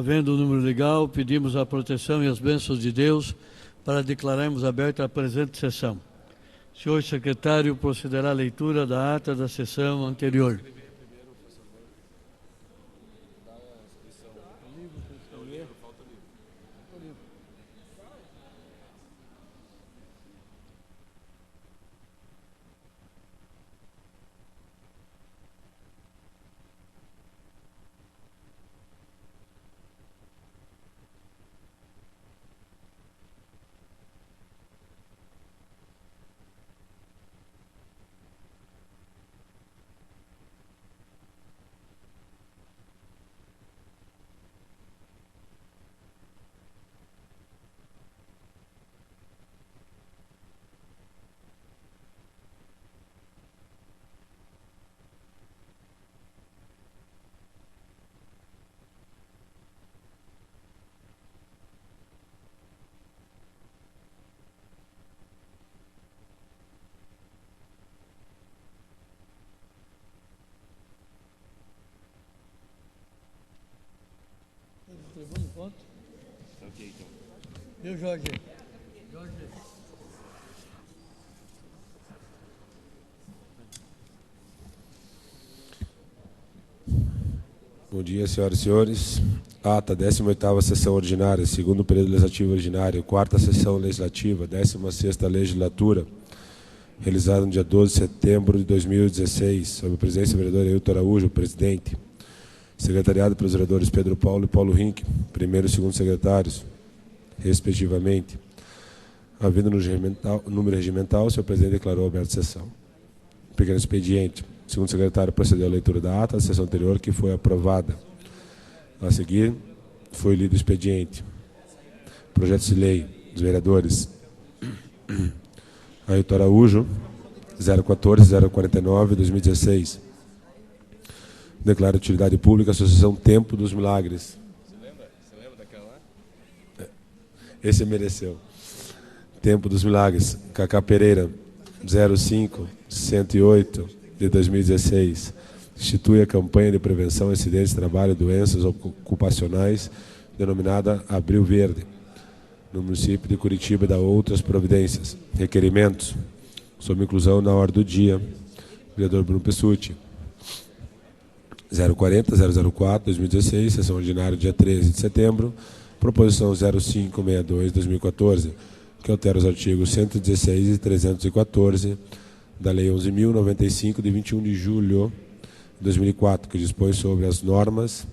Havendo o número legal, pedimos a proteção e as bênçãos de Deus para declararmos aberta a presente sessão. O senhor secretário procederá à leitura da ata da sessão anterior. Viu, Jorge? Bom dia, senhoras e senhores. Ata, 18ª sessão ordinária, segundo período legislativo ordinário, 4ª sessão legislativa, 16ª legislatura, realizada no dia 12 de setembro de 2016, sob a presidência do vereador Ailton Araújo, presidente. Secretariado pelos vereadores Pedro Paulo e Paulo Rink, primeiro e segundo secretários, respectivamente. Havendo no número regimental, o senhor presidente declarou aberta a sessão. Pequeno expediente. O segundo secretário procedeu à leitura da ata da sessão anterior, que foi aprovada. A seguir, foi lido o expediente. Projetos de lei dos vereadores Ailton Araújo, 014-049-2016. Declara de utilidade pública a Associação Tempo dos Milagres. Você lembra daquela lá? Esse mereceu. Tempo dos Milagres. Cacá Pereira, 05-108 de 2016. Institui a campanha de prevenção a acidentes de trabalho e doenças ocupacionais, denominada Abril Verde, no município de Curitiba, e dá outras providências. Requerimentos. Sob inclusão na ordem do dia. Vereador Bruno Pessutti. 040-004-2016, sessão ordinária, dia 13 de setembro, proposição 0562-2014, que altera os artigos 116 e 314 da Lei 11.095, de 21 de julho de 2004, que dispõe sobre as normas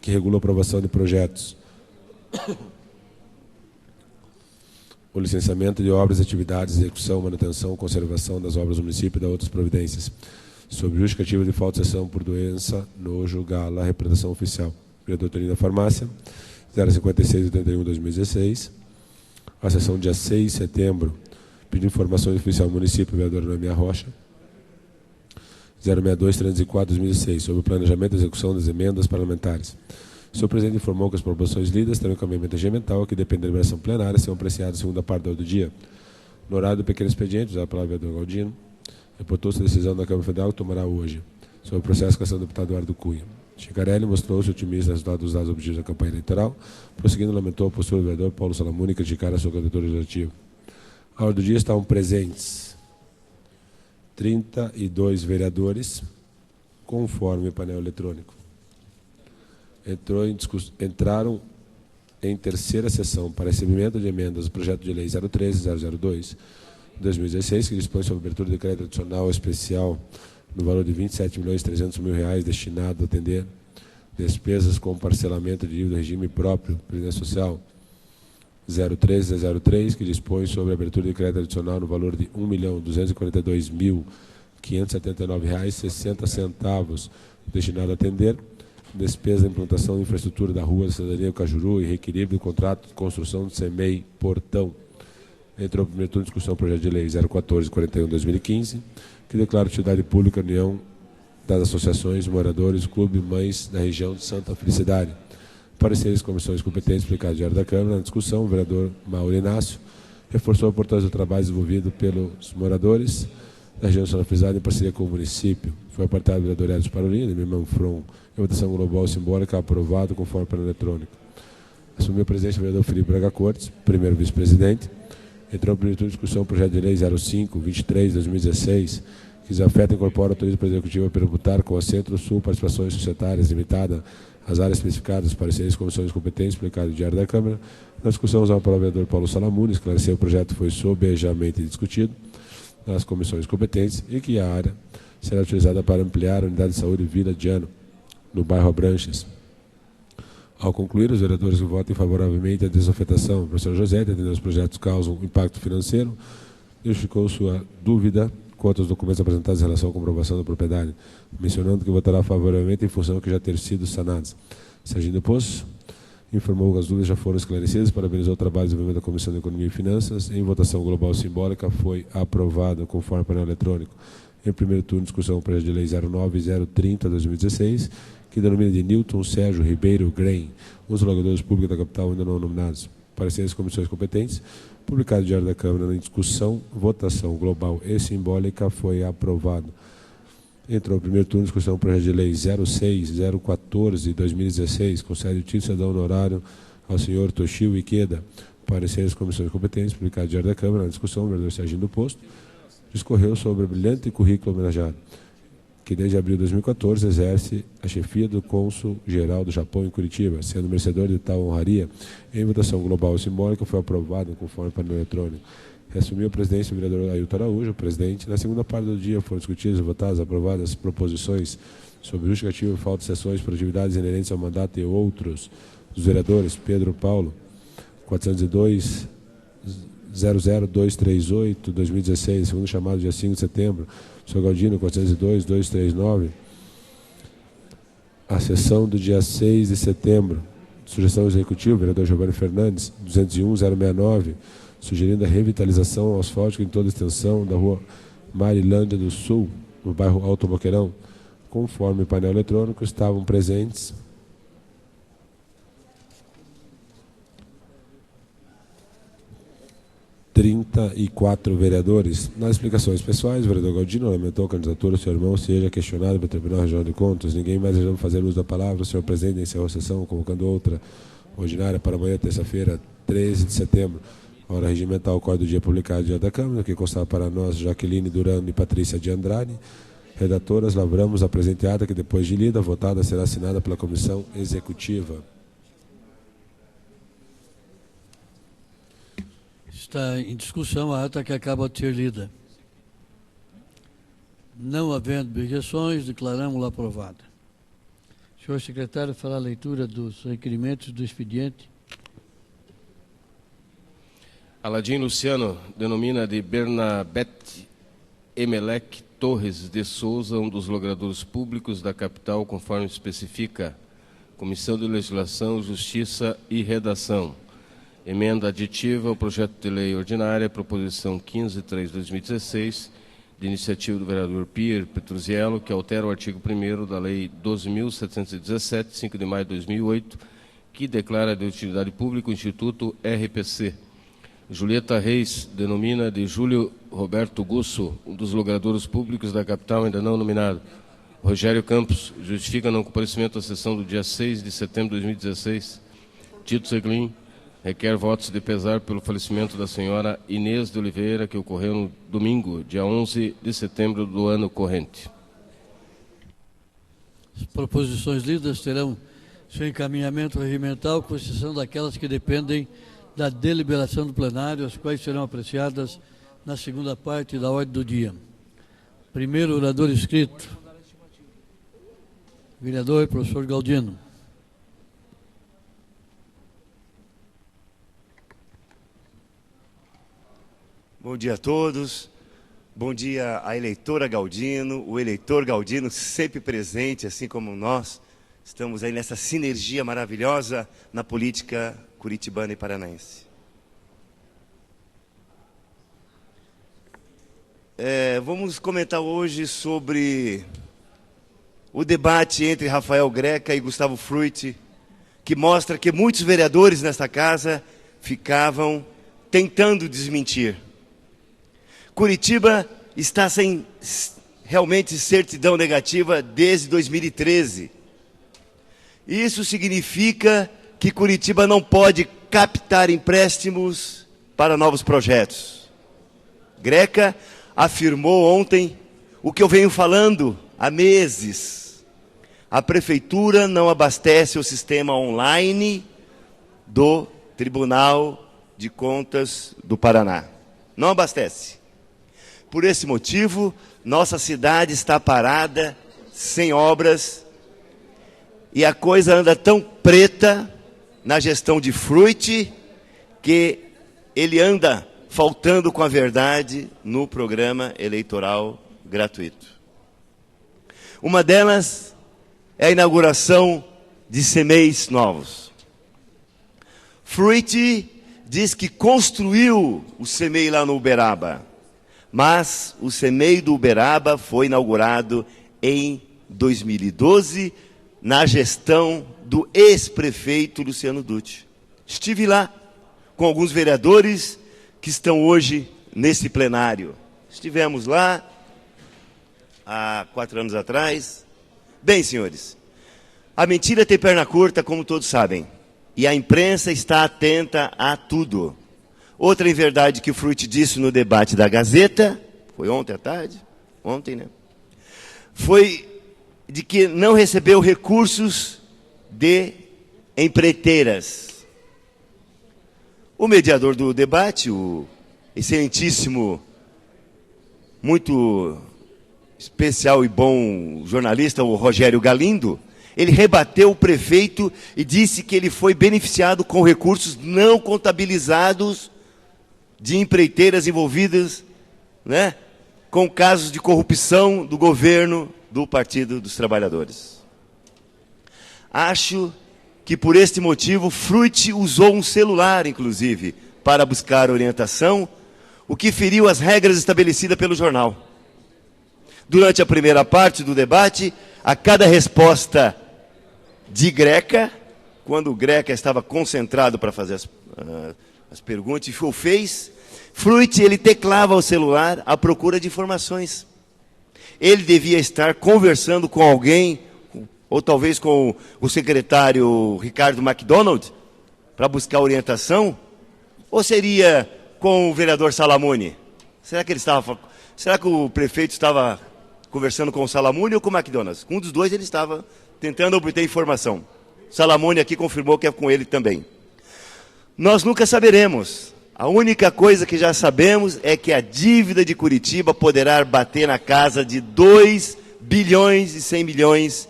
que regulam a aprovação de projetos, o licenciamento de obras, atividades, execução, manutenção, conservação das obras do município e da outras providências. Sobre justificativa de falta de sessão por doença, nojo, gala, representação oficial. Vereador Toninho da Farmácia, 056-81-2016. A sessão dia 6 de setembro, pedindo informações oficial do município, vereador Noemia Rocha. 062-304-2016, sobre o planejamento e execução das emendas parlamentares. O senhor presidente informou que as proposições lidas terão encaminhamento regimental, que depende da deliberação plenária, serão apreciadas segunda parte do dia. No horário do pequeno expediente, usar a palavra do vereador Galdino, reportou-se a decisão da Câmara Federal que tomará hoje sobre o processo com a ação do deputado Eduardo Cunha. Chicarelli mostrou-se otimista no resultado dos dados obtidos da campanha eleitoral, prosseguindo, lamentou a postura do vereador Paulo Salamuni criticar a sua candidatura legislativa. A ordem do dia estavam presentes 32 vereadores, conforme o painel eletrônico. Entraram em terceira sessão para recebimento de emendas do projeto de lei 013-002-2016, que dispõe sobre a abertura de crédito adicional especial no valor de R$ 27.300.000 destinado a atender despesas com parcelamento de dívida do regime próprio, Previdência Social 013-003, que dispõe sobre a abertura de crédito adicional no valor de R$ 1.242.579,60, destinado a atender despesa da implantação de infraestrutura da Rua da Cidadania Cajuru e reequilíbrio do contrato de construção do CEMEI Portão. Entrou no primeiro turno de discussão do projeto de lei 01441-2015, que declara utilidade pública a União das Associações de Moradores, Clube Mães da região de Santa Felicidade. Pareceres comissões competentes explicados diário da Câmara. Na discussão, o vereador Mauro Inácio reforçou a importância do trabalho desenvolvido pelos moradores da região de Santa Felicidade em parceria com o município. Foi apartado o vereador Edson Parolin, de Manfron, em votação global simbólica, aprovado conforme o plano eletrônico. Assumiu a presidência o vereador Felipe Braga Cortes, primeiro vice-presidente. Entrou em primeiro turno de discussão o projeto de lei 05-23/2016, que desafeta e incorpora a autoria do Poder Executivo a permutar com a Centro-Sul Participações Societárias Limitada as áreas especificadas, pareceres e comissões competentes, publicado no Diário da Câmara. Na discussão, usava para o vereador Paulo Salamuni, esclareceu que o projeto foi sobejamente discutido nas comissões competentes e que a área será utilizada para ampliar a unidade de saúde Vila de Ano, no bairro Abranches. Ao concluir, os vereadores que votem favoravelmente à desafetação, o professor José, entendendo os projetos causam impacto financeiro, justificou sua dúvida quanto aos documentos apresentados em relação à comprovação da propriedade, mencionando que votará favoravelmente em função de já ter sido sanados. Serginho Poço informou que as dúvidas já foram esclarecidas, parabenizou o trabalho de desenvolvimento da Comissão de Economia e Finanças. Em votação global simbólica, foi aprovado conforme painel eletrônico. Em primeiro turno, discussão do projeto de lei 09-030/2016, que denomina de Newton Sérgio Ribeiro Grem, os logadores públicos da capital ainda não nominados. Pareceres comissões competentes, publicado no Diário da Câmara, em discussão, votação global e simbólica, foi aprovado. Entrou no primeiro turno, discussão do projeto de lei 06-014/2016, concede o título cidadão honorário ao senhor Toshio Ikeda. Pareceres comissões competentes, publicado no Diário da Câmara, na discussão, o vereador Serginho do Posto discorreu sobre o brilhante currículo homenageado, que desde abril de 2014 exerce a chefia do Cônsul-Geral do Japão em Curitiba, sendo merecedor de tal honraria. Em votação global e simbólica, foi aprovado conforme painel eletrônico. Reassumiu a presidência o vereador Ailton Araújo, presidente. Na segunda parte do dia foram discutidas e votadas, aprovadas proposições sobre justificativa, falta de sessões, produtividades inerentes ao mandato e outros dos vereadores Pedro Paulo, 402 00238/2016, segundo chamado dia 5 de setembro, Sr. Galdino, 402-239, a sessão do dia 6 de setembro, sugestão executiva, vereador Giovanni Fernandes, 201-069, sugerindo a revitalização asfáltica em toda a extensão da rua Marilândia do Sul, no bairro Alto Boqueirão. Conforme o painel eletrônico, estavam presentes 34 vereadores. Nas explicações pessoais, o vereador Galdino lamentou a candidatura do seu irmão seja questionada pelo Tribunal Regional de Contas. Ninguém mais desejando fazer uso da palavra. O senhor presidente encerrou a sessão, convocando outra ordinária para amanhã, terça-feira, 13 de setembro. A hora regimental, o código do dia publicado no Diário da Câmara, que constava para nós Jaqueline Durano e Patrícia de Andrade. Redatoras, lavramos a presente ata que, depois de lida, votada, será assinada pela Comissão Executiva. Está em discussão a ata que acaba de ser lida. Não havendo objeções, declaramos-la aprovada. Senhor secretário, fará a leitura dos requerimentos do expediente. Aladim Luciano denomina de Bernabete Emelec Torres de Souza, um dos logradores públicos da capital, conforme especifica Comissão de Legislação, Justiça e Redação. Emenda aditiva ao projeto de lei ordinária, proposição 15/2016, de iniciativa do vereador Pierre Petruziello, que altera o artigo 1º da Lei 12.717, 5 de maio de 2008, que declara de utilidade pública o Instituto RPC. Julieta Reis denomina de Júlio Roberto Gusso, um dos logradores públicos da capital ainda não nominado. Rogério Campos justifica não comparecimento à sessão do dia 6 de setembro de 2016. Tito Seglin requer votos de pesar pelo falecimento da senhora Inês de Oliveira, que ocorreu no domingo, dia 11 de setembro do ano corrente. As proposições lidas terão seu encaminhamento regimental, com exceção daquelas que dependem da deliberação do plenário, as quais serão apreciadas na segunda parte da ordem do dia. Primeiro orador inscrito, vereador professor Galdino. Bom dia a todos, bom dia à eleitora Galdino, o eleitor Galdino sempre presente, assim como nós. Estamos aí nessa sinergia maravilhosa na política curitibana e paranaense. Vamos comentar hoje sobre o debate entre Rafael Greca e Gustavo Frutti, que mostra que muitos vereadores nesta casa ficavam tentando desmentir. Curitiba está sem realmente certidão negativa desde 2013. Isso significa que Curitiba não pode captar empréstimos para novos projetos. Greca afirmou ontem o que eu venho falando há meses. A prefeitura não abastece o sistema online do Tribunal de Contas do Paraná. Não abastece. Por esse motivo, nossa cidade está parada, sem obras, e a coisa anda tão preta na gestão de Fruit que ele anda faltando com a verdade no programa eleitoral gratuito. Uma delas é a inauguração de CMEIs novos. Fruit diz que construiu o CMEI lá no Uberaba, mas o CMEI do Uberaba foi inaugurado em 2012, na gestão do ex-prefeito Luciano Dutti. Estive lá com alguns vereadores que estão hoje nesse plenário. Estivemos lá há 4 anos atrás. Bem, senhores, a mentira tem perna curta, como todos sabem, e a imprensa está atenta a tudo. Outra inverdade que o Fruit disse no debate da Gazeta, foi ontem à tarde, né? Foi de que não recebeu recursos de empreiteiras. O mediador do debate, o excelentíssimo, muito especial e bom jornalista, o Rogério Galindo, ele rebateu o prefeito e disse que ele foi beneficiado com recursos não contabilizados de empreiteiras envolvidas, né, com casos de corrupção do governo do Partido dos Trabalhadores. Acho que por este motivo Fruit usou um celular, inclusive, para buscar orientação, o que feriu as regras estabelecidas pelo jornal. Durante a primeira parte do debate, a cada resposta de Greca, quando o Greca estava concentrado para fazer as perguntas, e o fez, Fruit, ele teclava o celular à procura de informações. Ele devia estar conversando com alguém, ou talvez com o secretário Ricardo MacDonald, para buscar orientação, ou seria com o vereador Salamone? Será que o prefeito estava conversando com o Salamone ou com o McDonald's? Com um dos dois ele estava tentando obter informação. Salamone aqui confirmou que é com ele também. Nós nunca saberemos. A única coisa que já sabemos é que a dívida de Curitiba poderá bater na casa de 2 bilhões e 100 milhões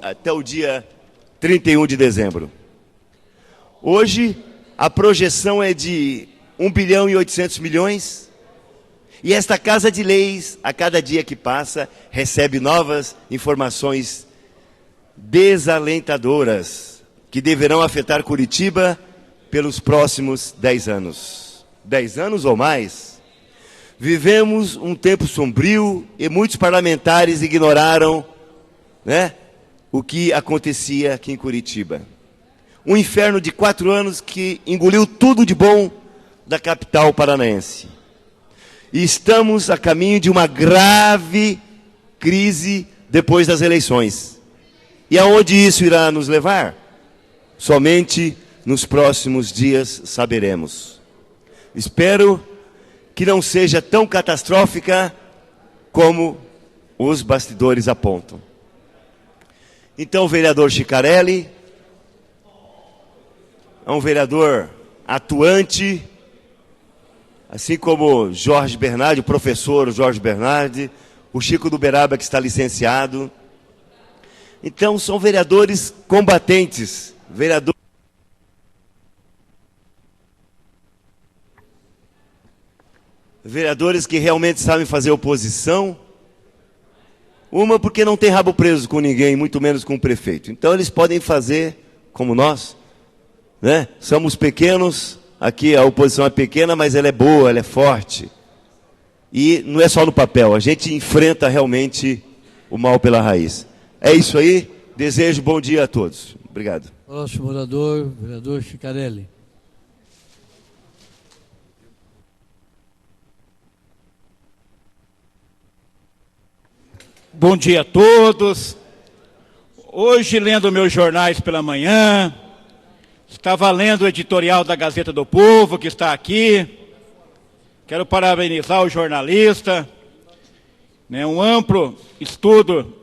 até o dia 31 de dezembro. Hoje, a projeção é de 1 bilhão e 800 milhões. E esta Casa de Leis, a cada dia que passa, recebe novas informações desalentadoras que deverão afetar Curitiba pelos próximos 10 anos. 10 anos ou mais. Vivemos um tempo sombrio e muitos parlamentares ignoraram, né, o que acontecia aqui em Curitiba. Um inferno de 4 anos que engoliu tudo de bom da capital paranaense. E estamos a caminho de uma grave crise depois das eleições. E aonde isso irá nos levar? Somente nos próximos dias saberemos. Espero que não seja tão catastrófica como os bastidores apontam. Então, o vereador Chicarelli é um vereador atuante, assim como Jorge Bernardi, o professor Jorge Bernardi, o Chico do Uberaba, que está licenciado. Então, são vereadores combatentes, vereadores que realmente sabem fazer oposição. Uma, porque não tem rabo preso com ninguém, muito menos com o prefeito. Então, eles podem fazer como nós, né? Somos pequenos, aqui a oposição é pequena, mas ela é boa, ela é forte. E não é só no papel, a gente enfrenta realmente o mal pela raiz. É isso aí, desejo bom dia a todos. Obrigado. Próximo orador, vereador Chicarelli. Bom dia a todos. Hoje, lendo meus jornais pela manhã, Estava lendo o editorial da Gazeta do Povo, que está aqui. Quero parabenizar o jornalista, né, um amplo estudo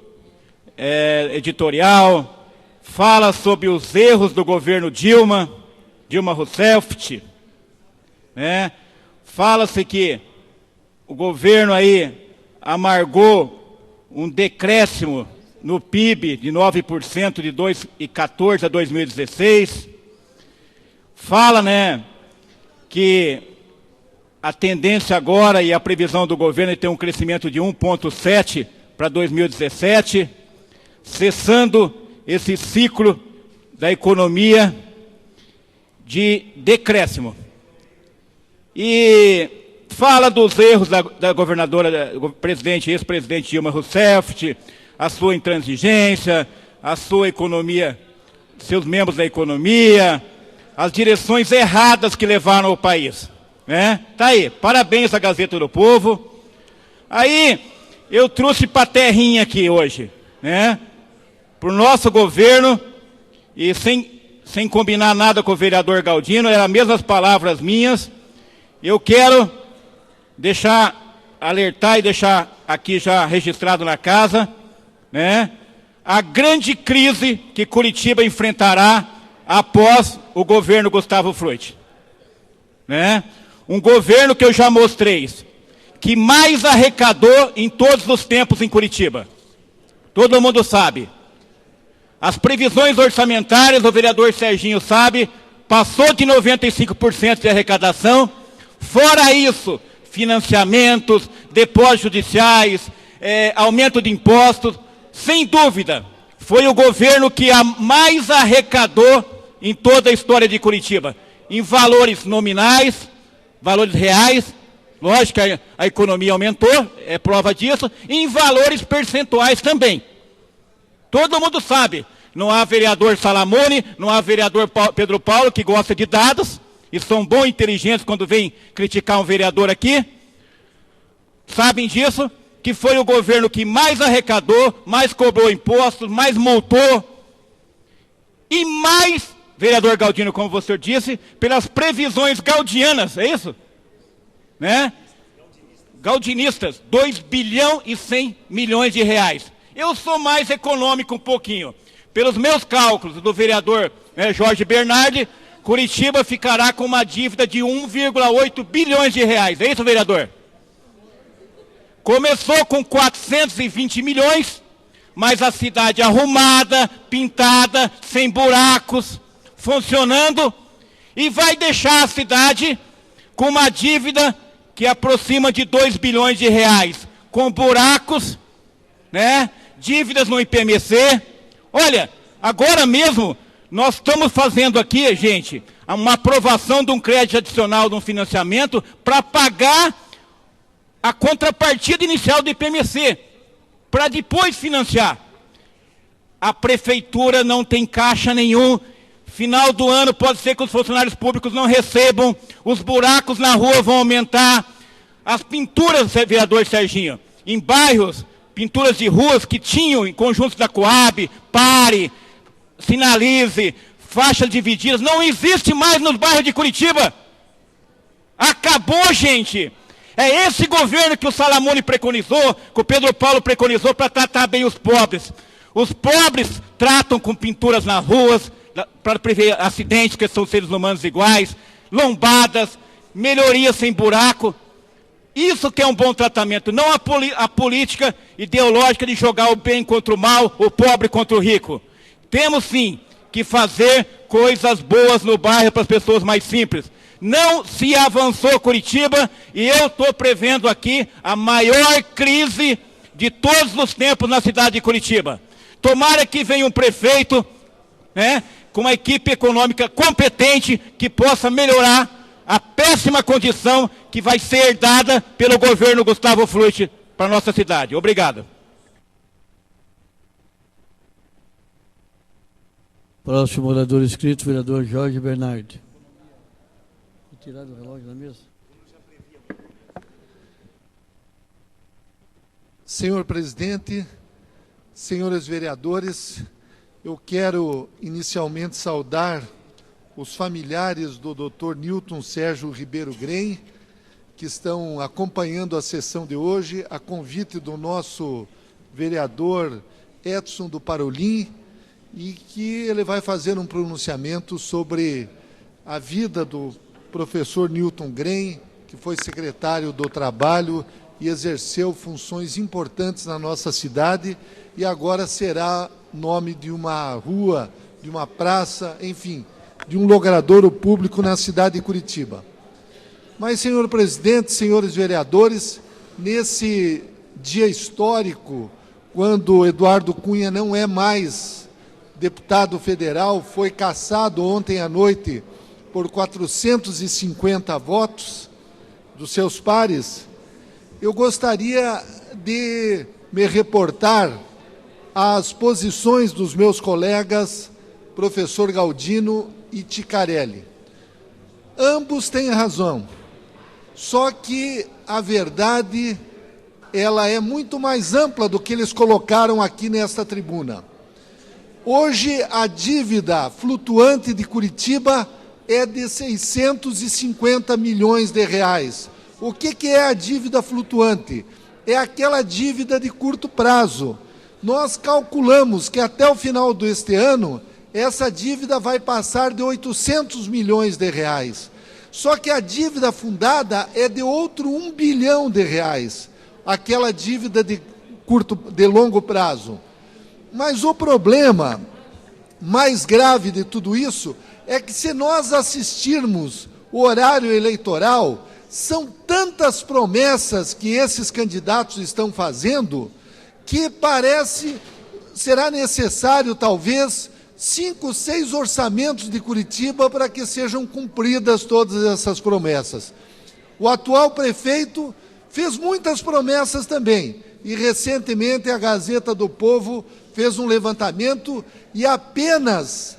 editorial, fala sobre os erros do governo Dilma Rousseff, né? Fala-se que o governo aí amargou um decréscimo no PIB de 9% de 2014 a 2016. Fala, né, que a tendência agora e a previsão do governo é ter um crescimento de 1,7% para 2017, cessando esse ciclo da economia de decréscimo. E fala dos erros da governadora, ex-presidente Dilma Rousseff, a sua intransigência, a sua economia, seus membros da economia, as direções erradas que levaram o país. Né? Tá aí, parabéns à Gazeta do Povo. Aí, eu trouxe para a terrinha aqui hoje, né? Para o nosso governo, e sem combinar nada com o vereador Galdino, eram as mesmas palavras minhas. Eu quero alertar e deixar aqui já registrado na casa, né, a grande crise que Curitiba enfrentará após o governo Gustavo Frutti. Né? Um governo que eu já mostrei, que mais arrecadou em todos os tempos em Curitiba. Todo mundo sabe. As previsões orçamentárias, o vereador Serginho sabe, passou de 95% de arrecadação. Fora isso, financiamentos, depósitos judiciais, aumento de impostos, sem dúvida, foi o governo que mais arrecadou em toda a história de Curitiba, em valores nominais, valores reais, lógico que a economia aumentou, é prova disso, e em valores percentuais também. Todo mundo sabe, não há vereador Salamone, não há vereador Pedro Paulo que gosta de dados, e são bons e inteligentes quando vem criticar um vereador aqui, sabem disso, que foi o governo que mais arrecadou, mais cobrou impostos, mais multou, e mais, vereador Galdino, como você disse, pelas previsões gaudianas, é isso? Né? Galdinistas, 2 bilhões e 100 milhões de reais. Eu sou mais econômico um pouquinho. Pelos meus cálculos do vereador Jorge Bernardi, Curitiba ficará com uma dívida de 1,8 bilhões de reais. É isso, vereador? Começou com 420 milhões, mas a cidade arrumada, pintada, sem buracos, funcionando, e vai deixar a cidade com uma dívida que aproxima de 2 bilhões de reais, com buracos, né? Dívidas no IPMC. Olha, agora mesmo nós estamos fazendo aqui, gente, uma aprovação de um crédito adicional, de um financiamento, para pagar a contrapartida inicial do IPMC, para depois financiar. A prefeitura não tem caixa nenhum. Final do ano pode ser que os funcionários públicos não recebam, os buracos na rua vão aumentar. As pinturas, vereador Serginho, em bairros, pinturas de ruas que tinham em conjuntos da Coab, Pare, Sinalize, faixas divididas, não existe mais nos bairros de Curitiba. Acabou, gente. É esse governo que o Salamone preconizou, que o Pedro Paulo preconizou para tratar bem os pobres. Os pobres tratam com pinturas nas ruas, para prever acidentes, que são seres humanos iguais, lombadas, melhorias sem buraco. Isso que é um bom tratamento, não a política ideológica de jogar o bem contra o mal, o pobre contra o rico. Temos sim que fazer coisas boas no bairro para as pessoas mais simples. Não se avançou Curitiba, e eu estou prevendo aqui a maior crise de todos os tempos na cidade de Curitiba. Tomara que venha um prefeito, né, com uma equipe econômica competente que possa melhorar a péssima condição que vai ser herdada pelo governo Gustavo Frutti para a nossa cidade. Obrigado. Próximo orador inscrito, vereador Jorge Bernardi. Vou tirar o relógio da mesa. Senhor presidente, senhores vereadores, eu quero inicialmente saudar os familiares do Dr. Newton Sérgio Ribeiro Grem, que estão acompanhando a sessão de hoje, a convite do nosso vereador Edson do Parolim, e que ele vai fazer um pronunciamento sobre a vida do professor Newton Grem, que foi secretário do Trabalho e exerceu funções importantes na nossa cidade, e agora será nome de uma rua, de uma praça, enfim, de um logradouro público na cidade de Curitiba. Mas, senhor presidente, senhores vereadores, nesse dia histórico, quando Eduardo Cunha não é mais deputado federal, foi cassado ontem à noite por 450 votos dos seus pares, eu gostaria de me reportar às posições dos meus colegas, professor Galdino e Ticarelli. Ambos têm razão, só que a verdade ela é muito mais ampla do que eles colocaram aqui nesta tribuna. Hoje, a dívida flutuante de Curitiba é de 650 milhões de reais. O que é a dívida flutuante? É aquela dívida de curto prazo. Nós calculamos que até o final deste ano, essa dívida vai passar de 800 milhões de reais. Só que a dívida fundada é de outro 1 bilhão de reais, aquela dívida de longo prazo. Mas o problema mais grave de tudo isso é que, se nós assistirmos o horário eleitoral, são tantas promessas que esses candidatos estão fazendo que será necessário, talvez, 5, 6 orçamentos de Curitiba para que sejam cumpridas todas essas promessas. O atual prefeito fez muitas promessas também, e recentemente a Gazeta do Povo fez um levantamento e apenas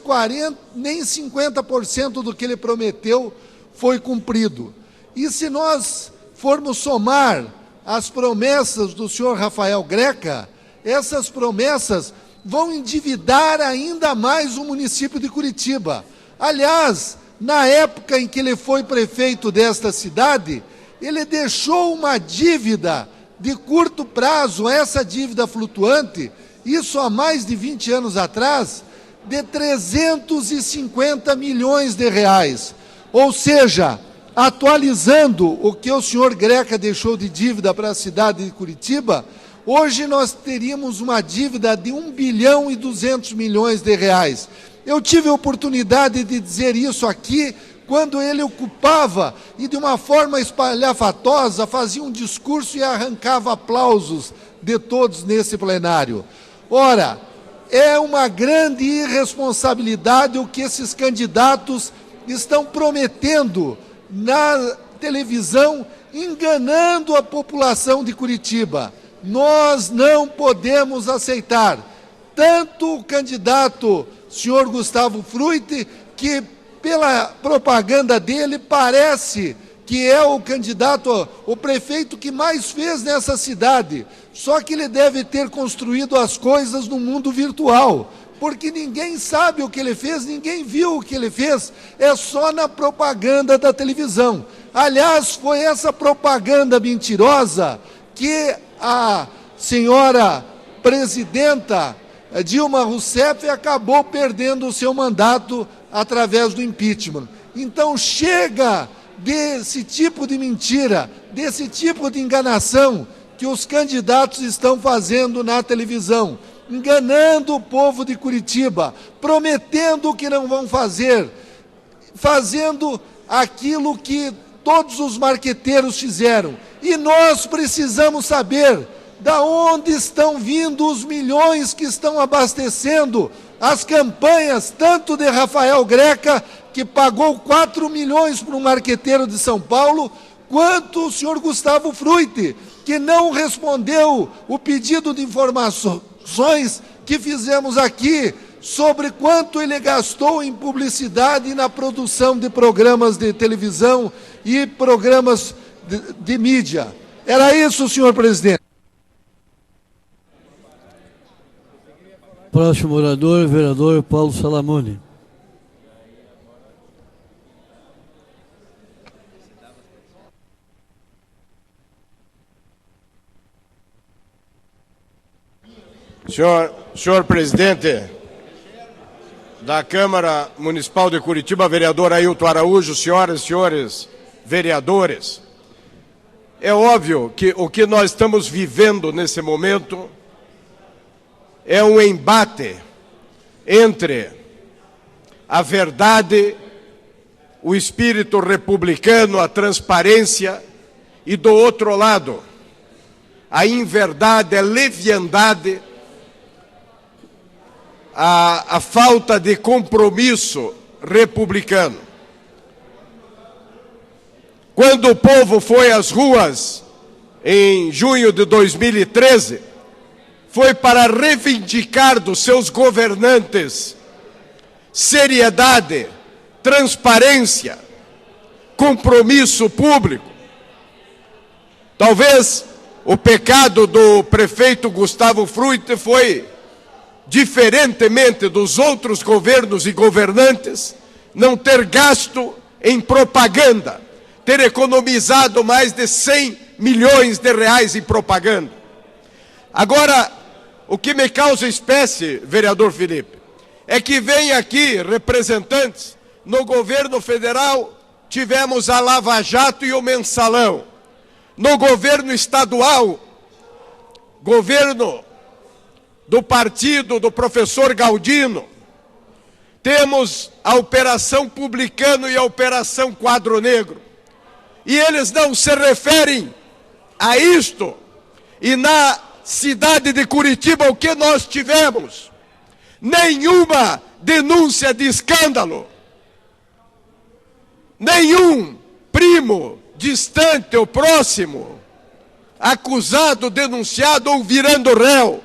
40, nem 50% do que ele prometeu foi cumprido. E se nós formos somar as promessas do senhor Rafael Greca, essas promessas vão endividar ainda mais o município de Curitiba. Aliás, na época em que ele foi prefeito desta cidade, ele deixou uma dívida de curto prazo, essa dívida flutuante, isso há mais de 20 anos atrás, de 350 milhões de reais. Ou seja, atualizando o que o senhor Greca deixou de dívida para a cidade de Curitiba, hoje nós teríamos uma dívida de 1 bilhão e 200 milhões de reais. Eu tive a oportunidade de dizer isso aqui quando ele ocupava e, de uma forma espalhafatosa, fazia um discurso e arrancava aplausos de todos nesse plenário. Ora, é uma grande irresponsabilidade o que esses candidatos estão prometendo na televisão, enganando a população de Curitiba. Nós não podemos aceitar. Tanto o candidato, senhor Gustavo Frutti, que pela propaganda dele parece que é o candidato, o prefeito que mais fez nessa cidade. Só que ele deve ter construído as coisas no mundo virtual, porque ninguém sabe o que ele fez, ninguém viu o que ele fez, é só na propaganda da televisão. Aliás, foi essa propaganda mentirosa que a senhora presidenta Dilma Rousseff acabou perdendo o seu mandato através do impeachment. Então chega desse tipo de mentira, desse tipo de enganação que os candidatos estão fazendo na televisão, enganando o povo de Curitiba, prometendo o que não vão fazer, fazendo aquilo que todos os marqueteiros fizeram. E nós precisamos saber da onde estão vindo os milhões que estão abastecendo as campanhas, tanto de Rafael Greca, que pagou 4 milhões para um marqueteiro de São Paulo, quanto o senhor Gustavo Frutti, que não respondeu o pedido de informações que fizemos aqui sobre quanto ele gastou em publicidade e na produção de programas de televisão e programas de mídia. Era isso, senhor presidente. Próximo orador, vereador Paulo Salamone. Senhor presidente da Câmara Municipal de Curitiba, vereador Ailton Araújo, senhoras e senhores vereadores, é óbvio que o que nós estamos vivendo nesse momento é um embate entre a verdade, o espírito republicano, a transparência, e do outro lado, a inverdade, a leviandade, a falta de compromisso republicano. Quando o povo foi às ruas em junho de 2013, foi para reivindicar dos seus governantes seriedade, transparência, compromisso público. Talvez o pecado do prefeito Gustavo Frutti foi, diferentemente dos outros governos e governantes, não ter gasto em propaganda, ter economizado mais de 100 milhões de reais em propaganda. Agora, o que me causa espécie, vereador Felipe, é que vem aqui representantes, no governo federal tivemos a Lava Jato e o Mensalão. No governo estadual, governo do partido do professor Galdino, temos a Operação Publicano e a Operação Quadro Negro. E eles não se referem a isto. E na cidade de Curitiba, o que nós tivemos? Nenhuma denúncia de escândalo. Nenhum primo distante ou próximo, acusado, denunciado ou virando réu.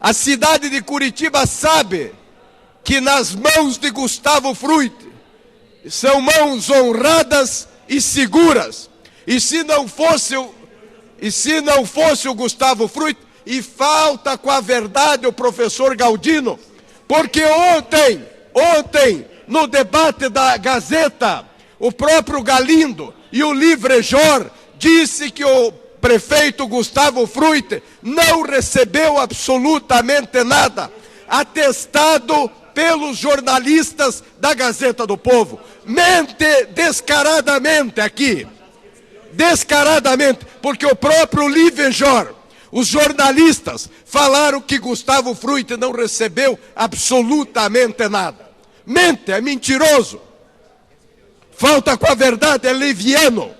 A cidade de Curitiba sabe que nas mãos de Gustavo Frutti são mãos honradas e seguras. E se não fosse o Gustavo Frutti, e falta com a verdade o professor Galdino, porque ontem, no debate da Gazeta, o próprio Galindo e o Livrejor disse que o prefeito Gustavo Frutti não recebeu absolutamente nada, atestado pelos jornalistas da Gazeta do Povo. Mente descaradamente aqui, descaradamente, porque o próprio Livrejor, os jornalistas falaram que Gustavo Frutti não recebeu absolutamente nada. Mente, é mentiroso. Falta com a verdade, é leviano.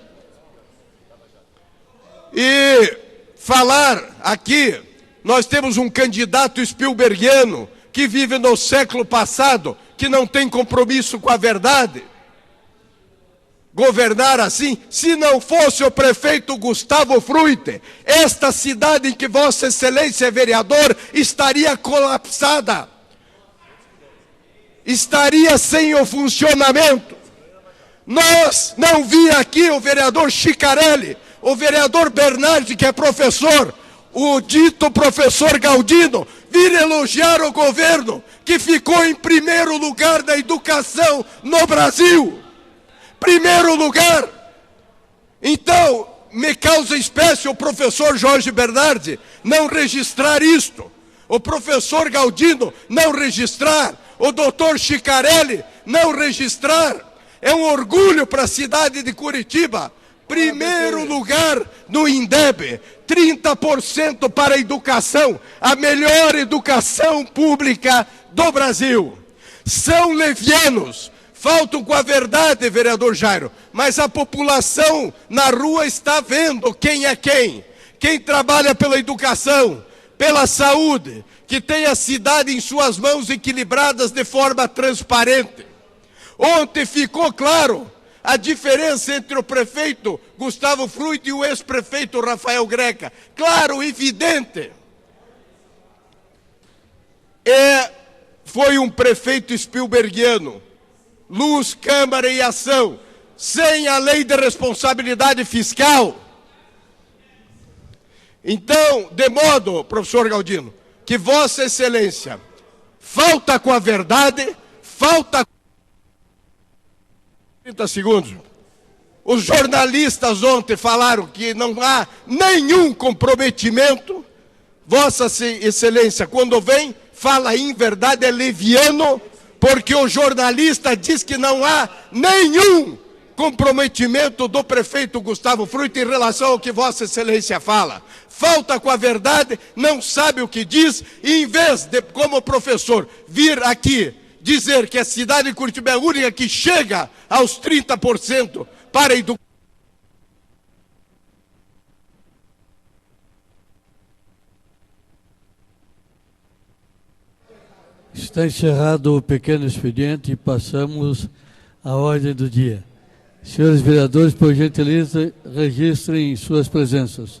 E falar aqui, nós temos um candidato spielbergiano que vive no século passado, que não tem compromisso com a verdade. Governar assim, se não fosse o prefeito Gustavo Frutti, esta cidade em que Vossa Excelência é vereador estaria colapsada, estaria sem o funcionamento. Nós não vi aqui o vereador Chicarelli, o vereador Bernardi, que é professor, o dito professor Galdino, vir elogiar o governo que ficou em primeiro lugar da educação no Brasil. Primeiro lugar. Então, me causa espécie o professor Jorge Bernardi não registrar isto, o professor Galdino não registrar, o doutor Chicarelli não registrar. É um orgulho para a cidade de Curitiba. Primeiro lugar no INDEB, 30% para a educação, a melhor educação pública do Brasil. São levianos. Faltam com a verdade, vereador Jairo, mas a população na rua está vendo quem é quem. Quem trabalha pela educação, pela saúde, que tem a cidade em suas mãos equilibradas de forma transparente. Ontem ficou claro a diferença entre o prefeito Gustavo Frutti e o ex-prefeito Rafael Greca. Claro, evidente. Foi um prefeito spielbergiano. Luz, Câmara e ação, sem a lei de responsabilidade fiscal. Então, de modo, professor Galdino, que Vossa Excelência falta com a verdade, falta... 30 segundos. Os jornalistas ontem falaram que não há nenhum comprometimento. Vossa Excelência, quando vem, fala em verdade, é leviano, porque o jornalista diz que não há nenhum comprometimento do prefeito Gustavo Frutti em relação ao que Vossa Excelência fala. Falta com a verdade, não sabe o que diz, e em vez de, como professor, vir aqui dizer que a cidade de Curitiba é a única que chega aos 30% para a educação. Está encerrado o pequeno expediente e passamos à ordem do dia. Senhores vereadores, por gentileza, registrem suas presenças.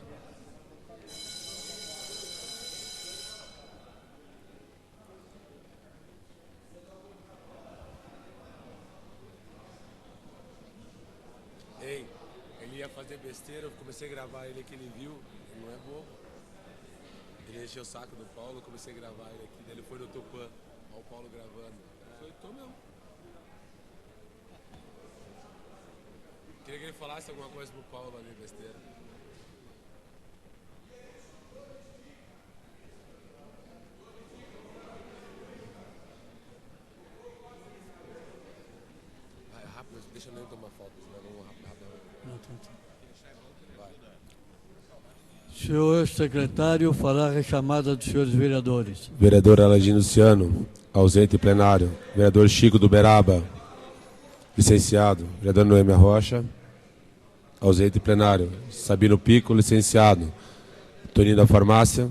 Ei, ele ia fazer besteira, eu comecei a gravar ele aqui, ele viu, ele não é bobo. Ele encheu o saco do Paulo, eu comecei a gravar ele aqui, daí ele foi no Tupã, olha o Paulo gravando. Eu tô mesmo. Queria que ele falasse alguma coisa pro Paulo ali, besteira. Vai, rápido, deixa eu nem tomar foto, senão vamos rápido. Vai. Senhor secretário, fará a chamada dos senhores vereadores. Vereador Aladim Luciano, ausente em plenário. Vereador Chico do Beraba, licenciado. Vereador Noêmia Rocha, ausente em plenário. Sabino Pico, licenciado. Toninho da Farmácia,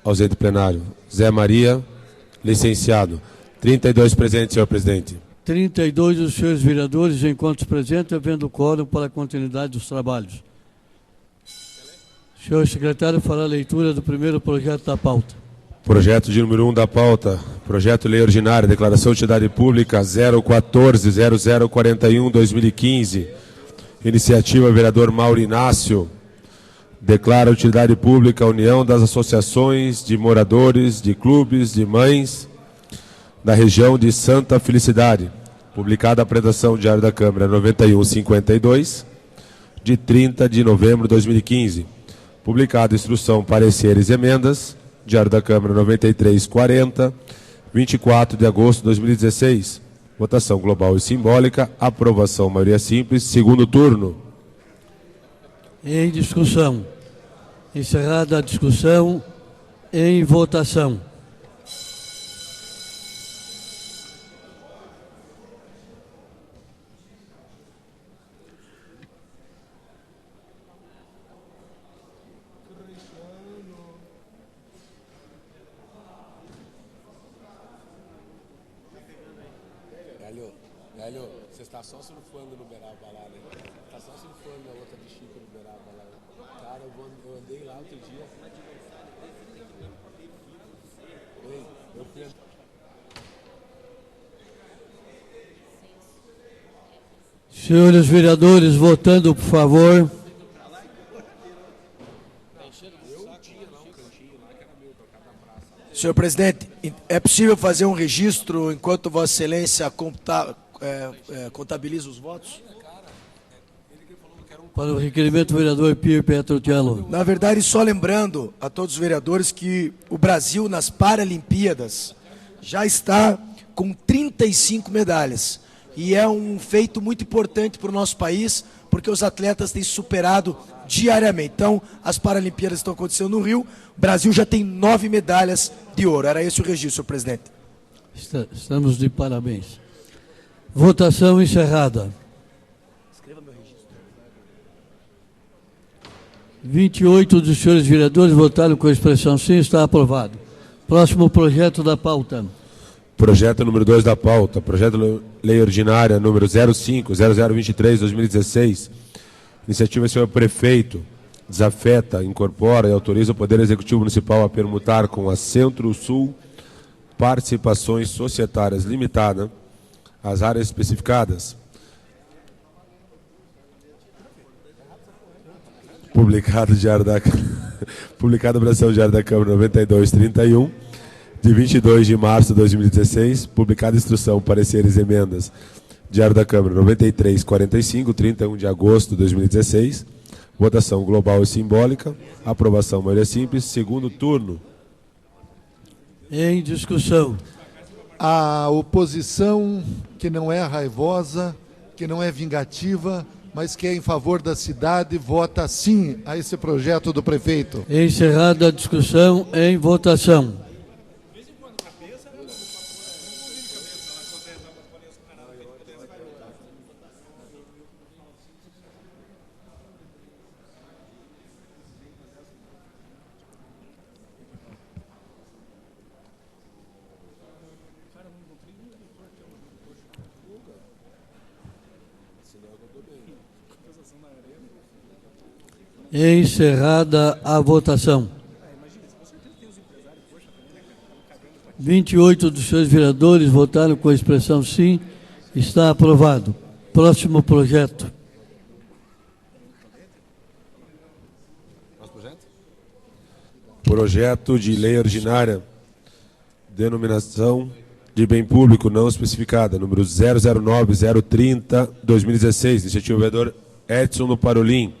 ausente em plenário. Zé Maria, licenciado. 32 presentes, senhor presidente. 32 dos senhores vereadores, enquanto presentes, havendo quórum para a continuidade dos trabalhos. Senhor secretário, fará a leitura do primeiro projeto da pauta. Projeto de número 1 da pauta. Projeto Lei Ordinária, Declaração de Utilidade Pública 014-0041-2015. Iniciativa vereador Mauro Inácio. Declara utilidade pública a União das Associações de Moradores de Clubes de Mães da região de Santa Felicidade. Publicada a apresentação Diário da Câmara 9152, de 30 de novembro de 2015. Publicada instrução, pareceres e emendas, Diário da Câmara 9340, 24 de agosto de 2016. Votação global e simbólica, aprovação maioria simples, segundo turno. Em discussão. Encerrada a discussão, em votação. Velho, você está só surfando no Beraba lá, né? Está só surfando na outra de Chico no Beraba lá. Cara, eu andei lá outro dia. Ei, eu fui... Senhores vereadores, votando, por favor. Senhor presidente, é possível fazer um registro enquanto Vossa Excelência contabiliza os votos? Para o requerimento do vereador Pio Petrocello. Na verdade, só lembrando a todos os vereadores que o Brasil nas Paralimpíadas já está com 35 medalhas. E é um feito muito importante para o nosso país, porque os atletas têm superado diariamente. Então, as Paralimpíadas estão acontecendo no Rio, o Brasil já tem 9 medalhas de ouro. Era esse o registro, senhor presidente. Estamos de parabéns. Votação encerrada. Escreva meu registro. 28 dos senhores vereadores votaram com a expressão sim, está aprovado. Próximo projeto da pauta. Projeto número 2 da pauta. Projeto Lei Ordinária número 05-0023-2016. Iniciativa senhor prefeito. Desafeta, incorpora e autoriza o Poder Executivo Municipal a permutar com a Centro-Sul Participações Societárias Limitada as áreas especificadas. Publicado Publicado na Abração Diário da Câmara 9231, de 22 de março de 2016. Publicada instrução, pareceres e emendas. Diário da Câmara 9345, 31 de agosto de 2016. Votação global e simbólica. Aprovação, maioria simples. Segundo turno. Em discussão. A oposição, que não é raivosa, que não é vingativa, mas que é em favor da cidade, vota sim a esse projeto do prefeito. Encerrada a discussão, em votação. Encerrada a votação. 28 dos seus vereadores votaram com a expressão sim. Está aprovado. Próximo projeto. Projeto de lei ordinária. Denominação de bem público não especificada. Número 009030-2016. Iniciativa vereador Edson do Parolim.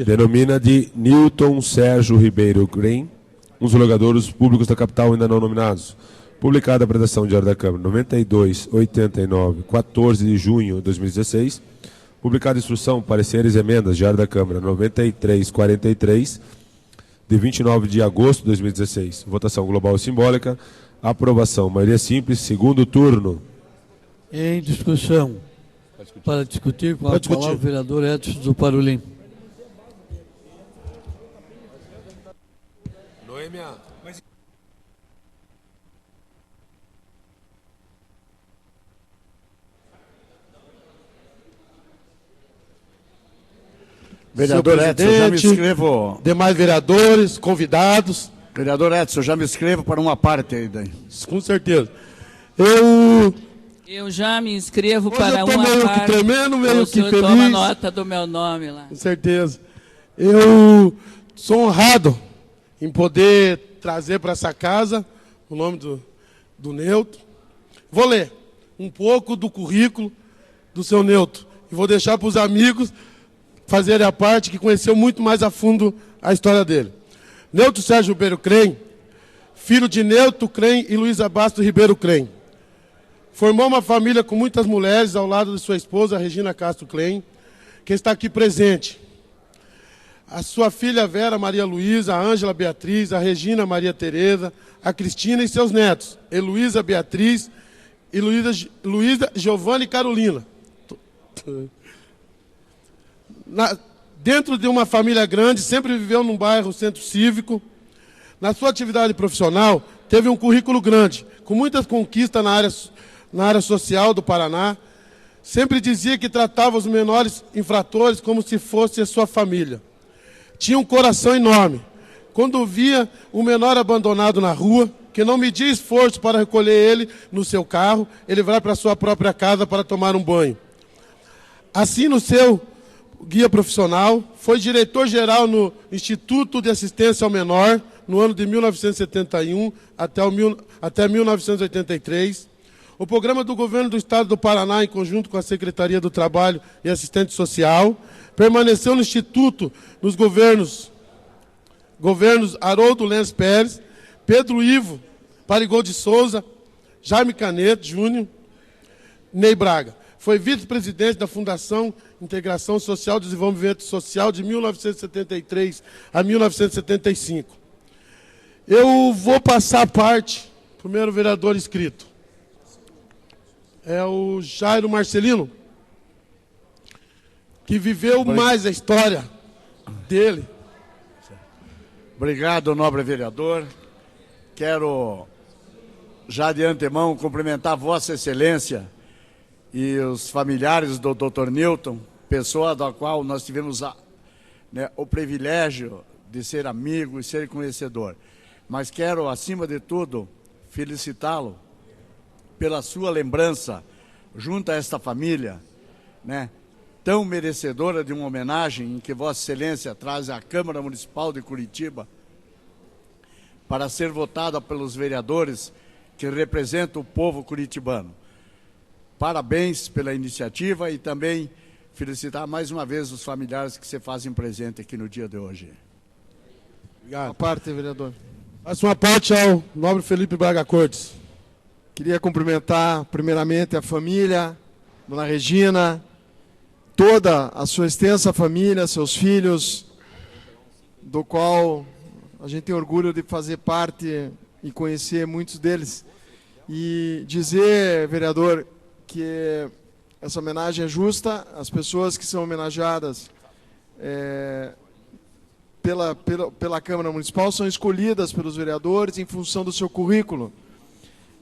Denomina de Newton Sérgio Ribeiro Green, uns jogadores públicos da capital ainda não nominados. Publicada a redação diário da Câmara 9289, 14 de junho de 2016. Publicada a instrução, pareceres e emendas, diário da Câmara 9343, de 29 de agosto de 2016. Votação global e simbólica. Aprovação, maioria simples. Segundo turno. Em discussão. Para discutir com a palavra o vereador Edson do Parolim. Vereador Edson, já me inscrevo. Demais vereadores, convidados. Vereador Edson, já me inscrevo para uma parte aí daí. Com certeza. Eu já me inscrevo Hoje para eu tô uma meio parte. que tremendo, meio o que senhor feliz. toma nota do meu nome lá. Com certeza. Eu sou honrado em poder trazer para essa casa o nome do Neuto. Vou ler um pouco do currículo do seu Neuto e vou deixar para os amigos fazerem a parte que conheceu muito mais a fundo a história dele. Neuto Sérgio Ribeiro Crem, filho de Neuto Crem e Luísa Bastos Ribeiro Crem. Formou uma família com muitas mulheres ao lado de sua esposa, Regina Castro Crem, que está aqui presente. A sua filha Vera Maria Luísa, a Ângela Beatriz, a Regina Maria Tereza, a Cristina e seus netos, Heloísa Beatriz e Luísa Giovanna e Carolina. Dentro de uma família grande, sempre viveu num bairro centro cívico. Na sua atividade profissional, teve um currículo grande, com muitas conquistas na área social do Paraná. Sempre dizia que tratava os menores infratores como se fosse a sua família. Tinha um coração enorme. Quando via um menor abandonado na rua, que não media esforço para recolher ele no seu carro, ele vai para a sua própria casa para tomar um banho. Assim, no seu guia profissional, foi diretor-geral no Instituto de Assistência ao Menor, no ano de 1971 até 1983. O programa do Governo do Estado do Paraná, em conjunto com a Secretaria do Trabalho e Assistente Social, permaneceu no Instituto nos governos Haroldo Lenz Pérez, Pedro Ivo Parigol de Souza, Jaime Caneto Júnior, Ney Braga. Foi vice-presidente da Fundação Integração Social e Desenvolvimento Social de 1973 a 1975. Eu vou passar a parte, primeiro vereador inscrito. É o Jairo Marcelino, que viveu mais a história dele. Obrigado, nobre vereador. Quero, já de antemão, cumprimentar Vossa Excelência e os familiares do Dr. Newton, pessoa da qual nós tivemos o privilégio de ser amigo e ser conhecedor. Mas quero, acima de tudo, felicitá-lo pela sua lembrança junto a esta família, tão merecedora de uma homenagem em que Vossa Excelência traz à Câmara Municipal de Curitiba para ser votada pelos vereadores que representam o povo curitibano. Parabéns pela iniciativa e também felicitar mais uma vez os familiares que se fazem presente aqui no dia de hoje. Obrigado. Uma parte, vereador. Faço uma parte ao nobre Felipe Braga Cortes. Queria cumprimentar primeiramente a família, dona Regina, toda a sua extensa família, seus filhos, do qual a gente tem orgulho de fazer parte e conhecer muitos deles. E dizer, vereador, que essa homenagem é justa, as pessoas que são homenageadas pela Câmara Municipal são escolhidas pelos vereadores em função do seu currículo.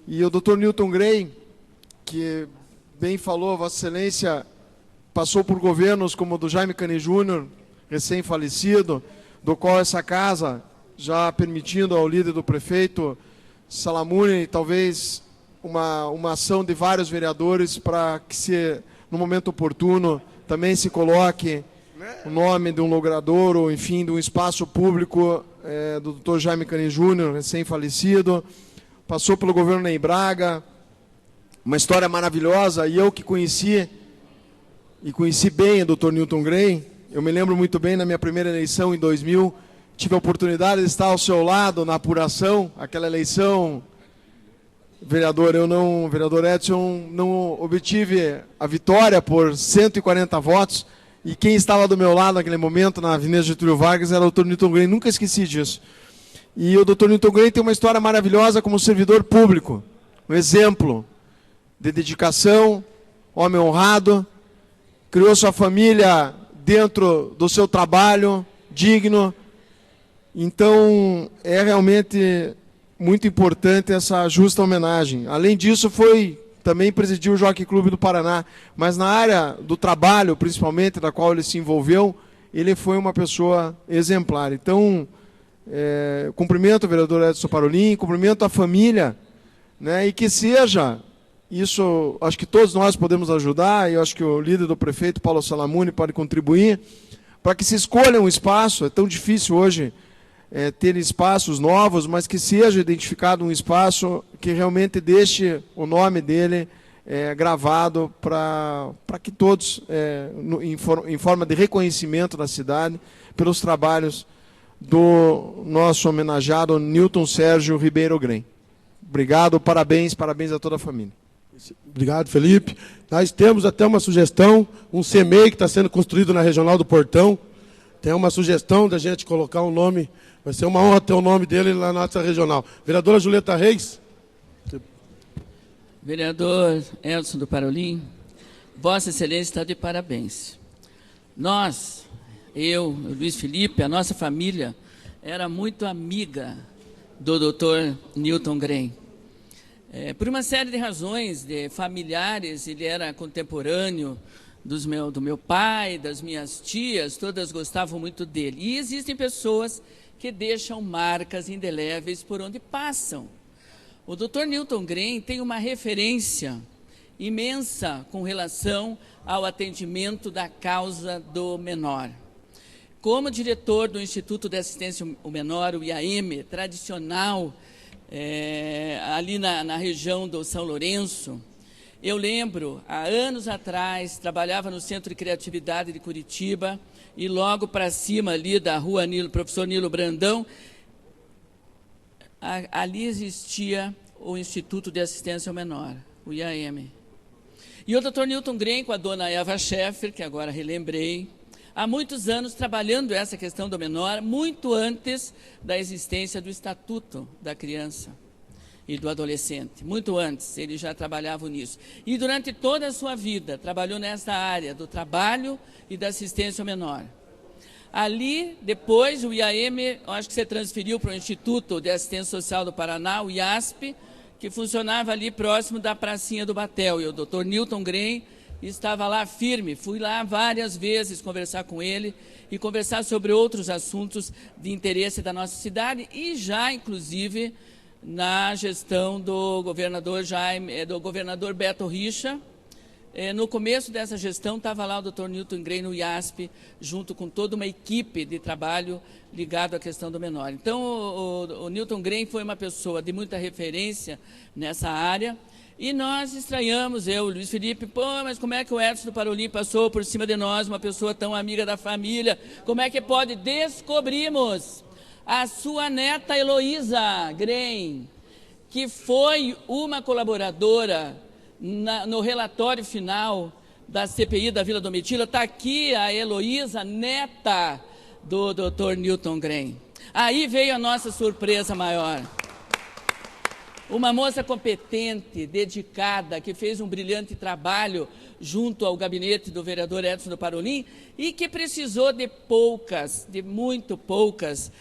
E o Dr. Newton Grey, que bem falou, Vossa Excelência passou por governos como o do Jaime Cani Júnior, recém-falecido, do qual essa casa, já permitindo ao líder do prefeito Salamuni, talvez uma ação de vários vereadores para que, no momento oportuno, também se coloque o nome de um logrador, ou enfim, de um espaço público do Dr. Jaime Cani Júnior, recém-falecido. Passou pelo governo Ney Braga, uma história maravilhosa, e eu que conheci bem o Dr. Newton Grey, eu me lembro muito bem, na minha primeira eleição, em 2000, tive a oportunidade de estar ao seu lado na apuração, aquela eleição, vereador Edson, não obtive a vitória por 140 votos, e quem estava do meu lado naquele momento, na Avenida Getúlio Vargas, era o Dr. Newton Grey, nunca esqueci disso. E o Dr. Newton Grey tem uma história maravilhosa como servidor público, um exemplo de dedicação, homem honrado, criou sua família dentro do seu trabalho, digno. Então, é realmente muito importante essa justa homenagem. Além disso, também presidiu o Jockey Clube do Paraná, mas na área do trabalho, principalmente, da qual ele se envolveu, ele foi uma pessoa exemplar. Então, cumprimento o vereador Edson Parolin, cumprimento a família, né, e que seja, isso acho que todos nós podemos ajudar, e eu acho que o líder do prefeito, Paulo Salamuni, pode contribuir, para que se escolha um espaço. É tão difícil hoje ter espaços novos, mas que seja identificado um espaço que realmente deixe o nome dele gravado para que todos, em forma de reconhecimento da cidade, pelos trabalhos do nosso homenageado Newton Sérgio Ribeiro Grem. Obrigado, parabéns a toda a família. Obrigado, Felipe. Nós temos até uma sugestão, um CMEI que está sendo construído na Regional do Portão. Tem uma sugestão da gente colocar um nome, vai ser uma honra ter o nome dele na nossa regional. Vereadora Julieta Reis. Vereador Edson do Parolin, Vossa Excelência está de parabéns. Nós, eu, o Luiz Felipe, a nossa família, era muito amiga do Dr. Newton Grey. Por uma série de razões de familiares, ele era contemporâneo do meu pai, das minhas tias, todas gostavam muito dele. E existem pessoas que deixam marcas indeléveis por onde passam. O Dr. Newton Grey tem uma referência imensa com relação ao atendimento da causa do menor. Como diretor do Instituto de Assistência ao Menor, o IAM, tradicional, ali na região do São Lourenço, eu lembro, há anos atrás, trabalhava no Centro de Criatividade de Curitiba, e logo para cima ali da rua Professor Nilo Brandão, ali existia o Instituto de Assistência ao Menor, o IAM. E o Dr. Newton Grey, com a dona Eva Scheffer, que agora relembrei, há muitos anos trabalhando essa questão do menor, muito antes da existência do Estatuto da Criança e do Adolescente. Muito antes, ele já trabalhava nisso. E durante toda a sua vida, trabalhou nessa área do trabalho e da assistência ao menor. Ali, depois, o IAM, acho que você transferiu para o Instituto de Assistência Social do Paraná, o IASP, que funcionava ali próximo da pracinha do Batel. E o Dr. Newton Grey estava lá firme, fui lá várias vezes conversar com ele e conversar sobre outros assuntos de interesse da nossa cidade e já, inclusive, na gestão do governador Beto Richa. No começo dessa gestão, estava lá o Dr. Newton Grey no IASP, junto com toda uma equipe de trabalho ligado à questão do menor. Então, o Newton Grey foi uma pessoa de muita referência nessa área. E nós estranhamos, eu, Luiz Felipe, mas como é que o Edson do Parolin passou por cima de nós, uma pessoa tão amiga da família, como é que pode? Descobrimos a sua neta Heloísa Grem, que foi uma colaboradora no relatório final da CPI da Vila Domitila. Está aqui a Heloísa, neta do Dr. Newton Grem. Aí veio a nossa surpresa maior. Uma moça competente, dedicada, que fez um brilhante trabalho junto ao gabinete do vereador Edson do Parolin e que precisou de muito poucas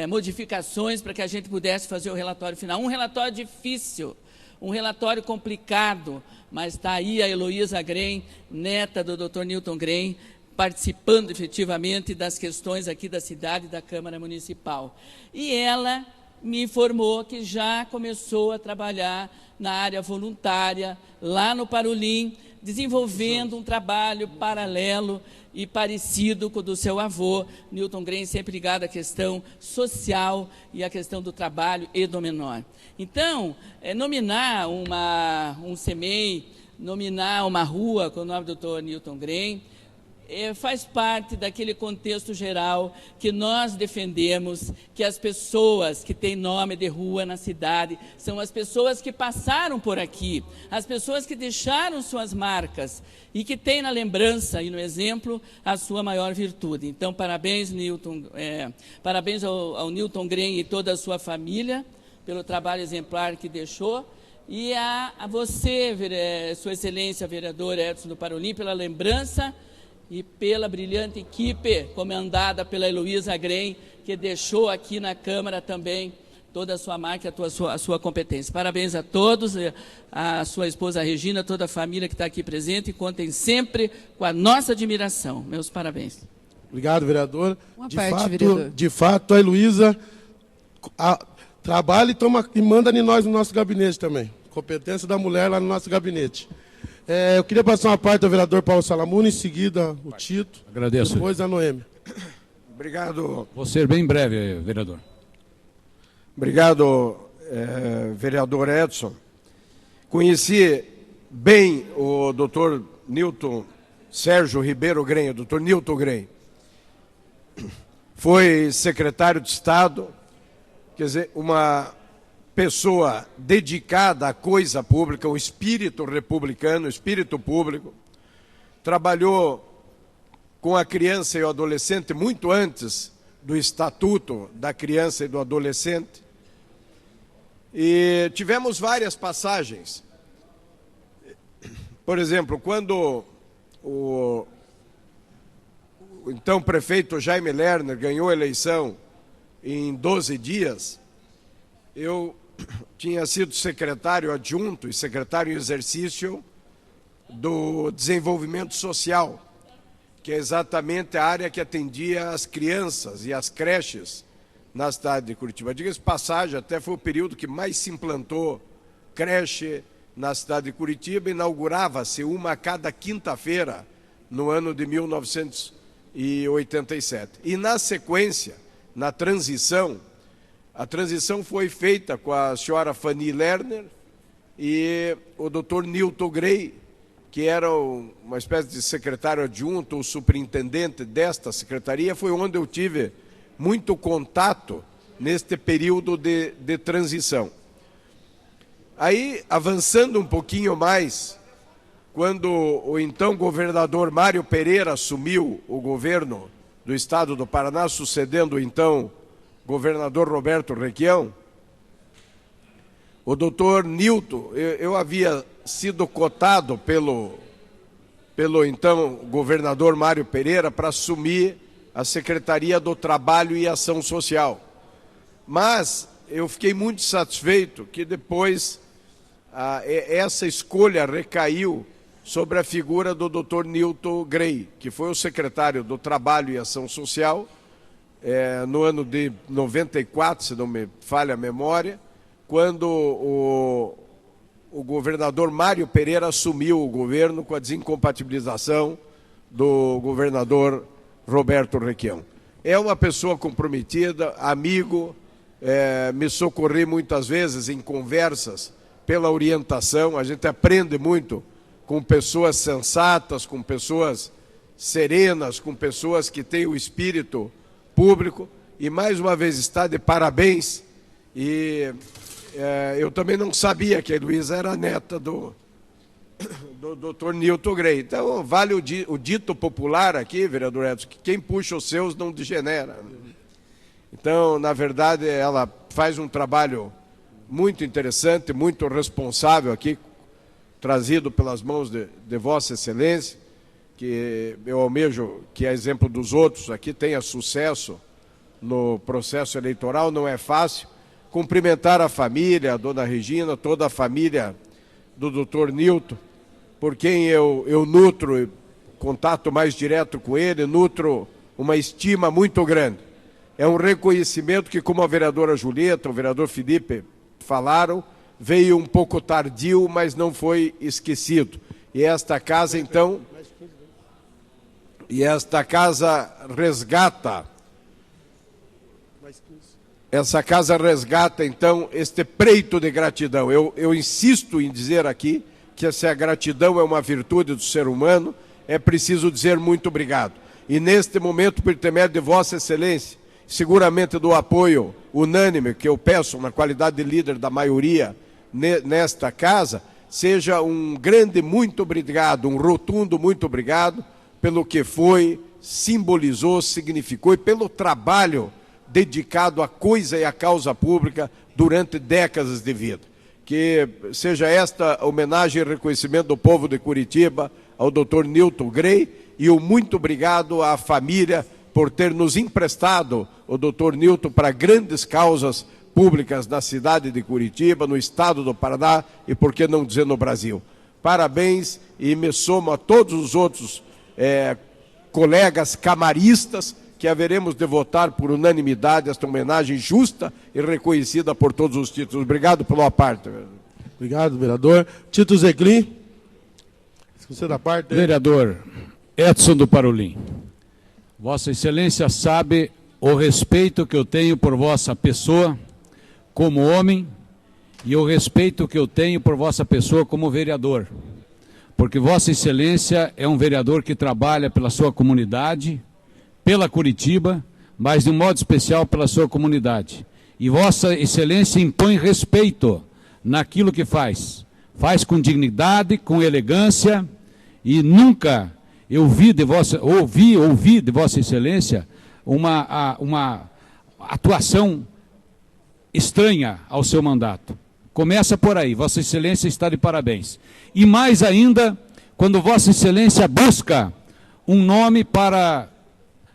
modificações para que a gente pudesse fazer o relatório final. Um relatório difícil, um relatório complicado, mas está aí a Heloísa Grem, neta do Dr. Newton Grem, participando efetivamente das questões aqui da cidade e da Câmara Municipal. E ela me informou que já começou a trabalhar na área voluntária, lá no Parolin, desenvolvendo um trabalho paralelo e parecido com o do seu avô, Newton Grem, sempre ligado à questão social e à questão do trabalho e do menor. Então, nominar um CEMEI, nominar uma rua com o nome do Dr. Newton Grem, faz parte daquele contexto geral que nós defendemos, que as pessoas que têm nome de rua na cidade são as pessoas que passaram por aqui, as pessoas que deixaram suas marcas e que têm na lembrança e no exemplo a sua maior virtude. Então, parabéns, Newton, parabéns ao Newton Grem e toda a sua família pelo trabalho exemplar que deixou, e a você, Sua Excelência, vereador Edson do Parolin, pela lembrança e pela brilhante equipe comandada pela Heloísa Grem, que deixou aqui na Câmara também toda a sua marca, a sua competência. Parabéns a todos, a sua esposa Regina, toda a família que está aqui presente, e contem sempre com a nossa admiração. Meus parabéns. Obrigado, vereador. De fato, a Heloísa trabalha e manda em nós no nosso gabinete também. Competência da mulher lá no nosso gabinete. Eu queria passar uma parte ao vereador Paulo Salamuna, em seguida o Tito, agradeço. Depois a Noêmia. Obrigado. Vou ser bem breve, vereador. Obrigado, vereador Edson. Conheci bem o doutor Newton Sérgio Ribeiro Grem, o doutor Newton Grem. Foi secretário de Estado, quer dizer, uma pessoa dedicada à coisa pública, um espírito republicano, espírito público. Trabalhou com a criança e o adolescente muito antes do Estatuto da Criança e do Adolescente. E tivemos várias passagens. Por exemplo, quando o então prefeito Jaime Lerner ganhou a eleição em 12 dias, eu tinha sido secretário adjunto e secretário em exercício do desenvolvimento social, que é exatamente a área que atendia as crianças e as creches na cidade de Curitiba. Diga-se de passagem, até foi o período que mais se implantou creche na cidade de Curitiba. Inaugurava-se uma a cada quinta-feira no ano de 1987. E na sequência, na transição, a transição foi feita com a senhora Fanny Lerner e o doutor Newton Grem, que era uma espécie de secretário adjunto ou superintendente desta secretaria. Foi onde eu tive muito contato neste período de transição. Aí, avançando um pouquinho mais, quando o então governador Mário Pereira assumiu o governo do estado do Paraná, sucedendo o então governador Roberto Requião, o doutor Newton, eu havia sido cotado pelo então governador Mário Pereira para assumir a Secretaria do Trabalho e Ação Social. Mas eu fiquei muito satisfeito que depois essa escolha recaiu sobre a figura do doutor Newton Grem, que foi o secretário do Trabalho e Ação Social, no ano de 94, se não me falha a memória, quando o governador Mário Pereira assumiu o governo com a desincompatibilização do governador Roberto Requião. É uma pessoa comprometida, amigo, me socorri muitas vezes em conversas pela orientação. A gente aprende muito com pessoas sensatas, com pessoas serenas, com pessoas que têm o espírito público. E mais uma vez está de parabéns. E eu também não sabia que a Heloísa era neta do Dr. Nilton Grey. Então, vale o dito popular aqui, vereador Edson, que quem puxa os seus não degenera. Então, na verdade, ela faz um trabalho muito interessante, muito responsável aqui, trazido pelas mãos de Vossa Excelência, que eu almejo que, a exemplo dos outros aqui, tenha sucesso no processo eleitoral. Não é fácil. Cumprimentar a família, a dona Regina, toda a família do Dr. Nilton, por quem eu nutro contato mais direto com ele, nutro uma estima muito grande. É um reconhecimento que, como a vereadora Julieta, o vereador Felipe falaram, veio um pouco tardio, mas não foi esquecido. E esta casa, então, resgata, então, este preito de gratidão. Eu insisto em dizer aqui que se a gratidão é uma virtude do ser humano, é preciso dizer muito obrigado. E neste momento, por intermédio de Vossa Excelência, seguramente do apoio unânime que eu peço na qualidade de líder da maioria nesta casa, seja um grande muito obrigado, um rotundo muito obrigado pelo que foi, simbolizou, significou e pelo trabalho dedicado à coisa e à causa pública durante décadas de vida. Que seja esta homenagem e reconhecimento do povo de Curitiba ao Dr. Nilton Grey e o muito obrigado à família por ter nos emprestado o Dr. Nilton para grandes causas públicas na cidade de Curitiba, no estado do Paraná e, por que não dizer, no Brasil. Parabéns, e me somo a todos os outros colegas camaristas que haveremos de votar por unanimidade esta homenagem justa e reconhecida por todos os títulos. Obrigado pela parte. Obrigado, vereador. Tito Zeglin. Você da parte. Vereador Edson do Parolim. Vossa Excelência sabe o respeito que eu tenho por vossa pessoa como homem e o respeito que eu tenho por vossa pessoa como vereador. Porque Vossa Excelência é um vereador que trabalha pela sua comunidade, pela Curitiba, mas de um modo especial pela sua comunidade. E Vossa Excelência impõe respeito naquilo que faz. Faz com dignidade, com elegância, e nunca eu ouvi de Vossa Excelência uma atuação estranha ao seu mandato. Começa por aí, Vossa Excelência está de parabéns. E mais ainda, quando Vossa Excelência busca um nome para,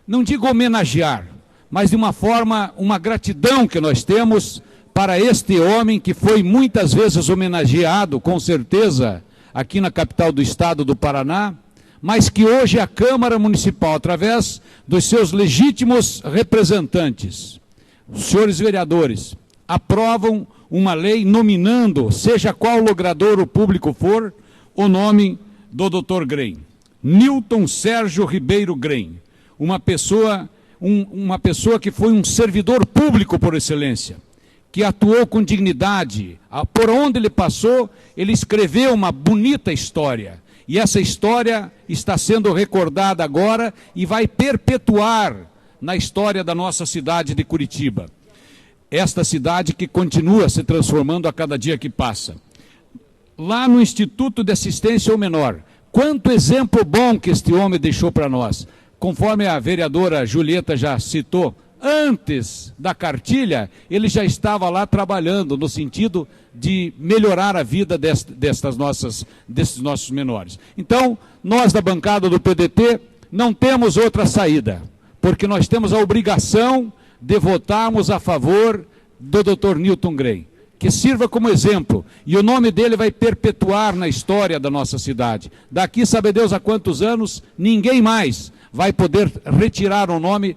não digo homenagear, mas de uma forma, uma gratidão que nós temos para este homem que foi muitas vezes homenageado, com certeza, aqui na capital do estado do Paraná, mas que hoje a Câmara Municipal, através dos seus legítimos representantes, os senhores vereadores, aprovam uma lei nominando, seja qual logrador público for, o nome do Dr. Grey. Nilton Sérgio Ribeiro Grey, uma pessoa que foi um servidor público por excelência, que atuou com dignidade. Por onde ele passou, ele escreveu uma bonita história. E essa história está sendo recordada agora e vai perpetuar na história da nossa cidade de Curitiba. Esta cidade que continua se transformando a cada dia que passa. Lá no Instituto de Assistência ao Menor, quanto exemplo bom que este homem deixou para nós. Conforme a vereadora Julieta já citou, antes da cartilha, ele já estava lá trabalhando no sentido de melhorar a vida desses nossos menores. Então, nós da bancada do PDT não temos outra saída, porque nós temos a obrigação de votarmos a favor do Dr. Nilton Grey, que sirva como exemplo, e o nome dele vai perpetuar na história da nossa cidade. Daqui, sabe Deus a quantos anos, ninguém mais vai poder retirar o nome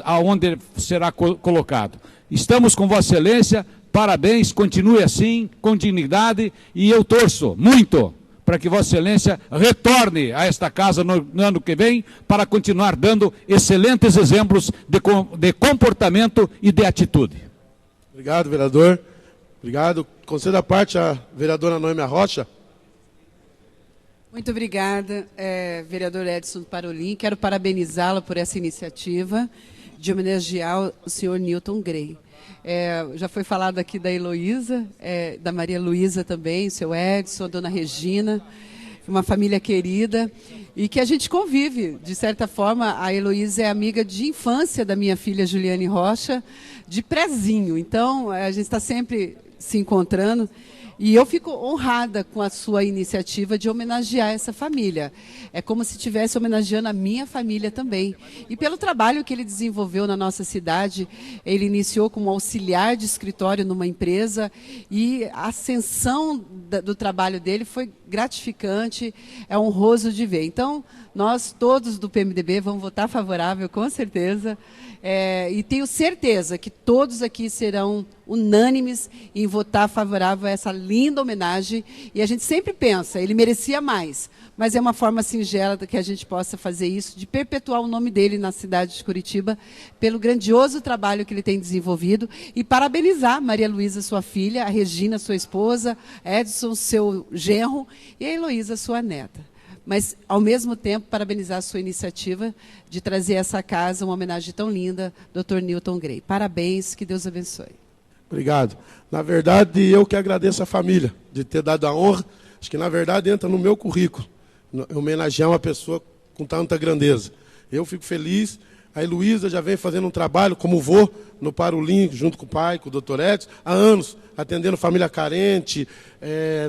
aonde será colocado. Estamos com Vossa Excelência, parabéns, continue assim, com dignidade, e eu torço muito para que Vossa Excelência retorne a esta casa no ano que vem, para continuar dando excelentes exemplos de comportamento e de atitude. Obrigado, vereador. Obrigado. Concedo a parte à vereadora Noêmia Rocha. Muito obrigada, vereador Edson Parolin. Quero parabenizá-la por essa iniciativa de homenagear o senhor Newton Grey. Já foi falado aqui da Heloísa, da Maria Luísa também, o seu Edson, a dona Regina, uma família querida e que a gente convive. De certa forma, a Heloísa é amiga de infância da minha filha Juliane Rocha, de prezinho. Então, a gente está sempre se encontrando. E eu fico honrada com a sua iniciativa de homenagear essa família. É como se estivesse homenageando a minha família também. E pelo trabalho que ele desenvolveu na nossa cidade, ele iniciou como auxiliar de escritório numa empresa e a ascensão do trabalho dele foi gratificante, é honroso de ver. Então, nós todos do PMDB vamos votar favorável, com certeza. E tenho certeza que todos aqui serão unânimes em votar favorável a essa linda homenagem. E a gente sempre pensa, ele merecia mais, mas é uma forma singela que a gente possa fazer isso, de perpetuar o nome dele na cidade de Curitiba, pelo grandioso trabalho que ele tem desenvolvido, e parabenizar Maria Luísa, sua filha, a Regina, sua esposa, Edson, seu genro, e a Heloísa, sua neta. Mas, ao mesmo tempo, parabenizar a sua iniciativa de trazer a essa casa uma homenagem tão linda, Dr. Newton Grey. Parabéns, que Deus abençoe. Obrigado. Na verdade, eu que agradeço a família de ter dado a honra. Acho que, na verdade, entra no meu currículo homenagear uma pessoa com tanta grandeza. Eu fico feliz. A Heloísa já vem fazendo um trabalho como vô no Parolin, junto com o pai, com o doutor Edson, há anos, atendendo família carente,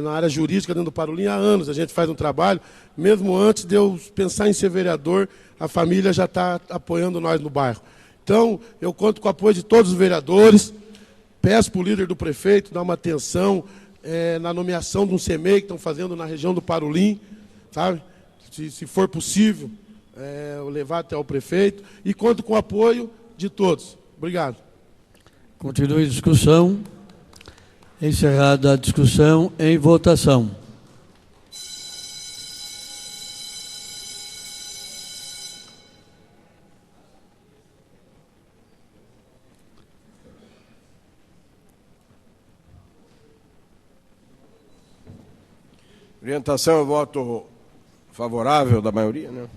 na área jurídica dentro do Parolin, há anos a gente faz um trabalho. Mesmo antes de eu pensar em ser vereador, a família já está apoiando nós no bairro. Então, eu conto com o apoio de todos os vereadores, peço para o líder do prefeito dar uma atenção na nomeação de um CMEI que estão fazendo na região do Parolin, sabe? Se for possível, levar até o prefeito, e conto com o apoio de todos. Obrigado. Continue a discussão. Encerrada a discussão, em votação. Orientação, eu voto favorável da maioria, né?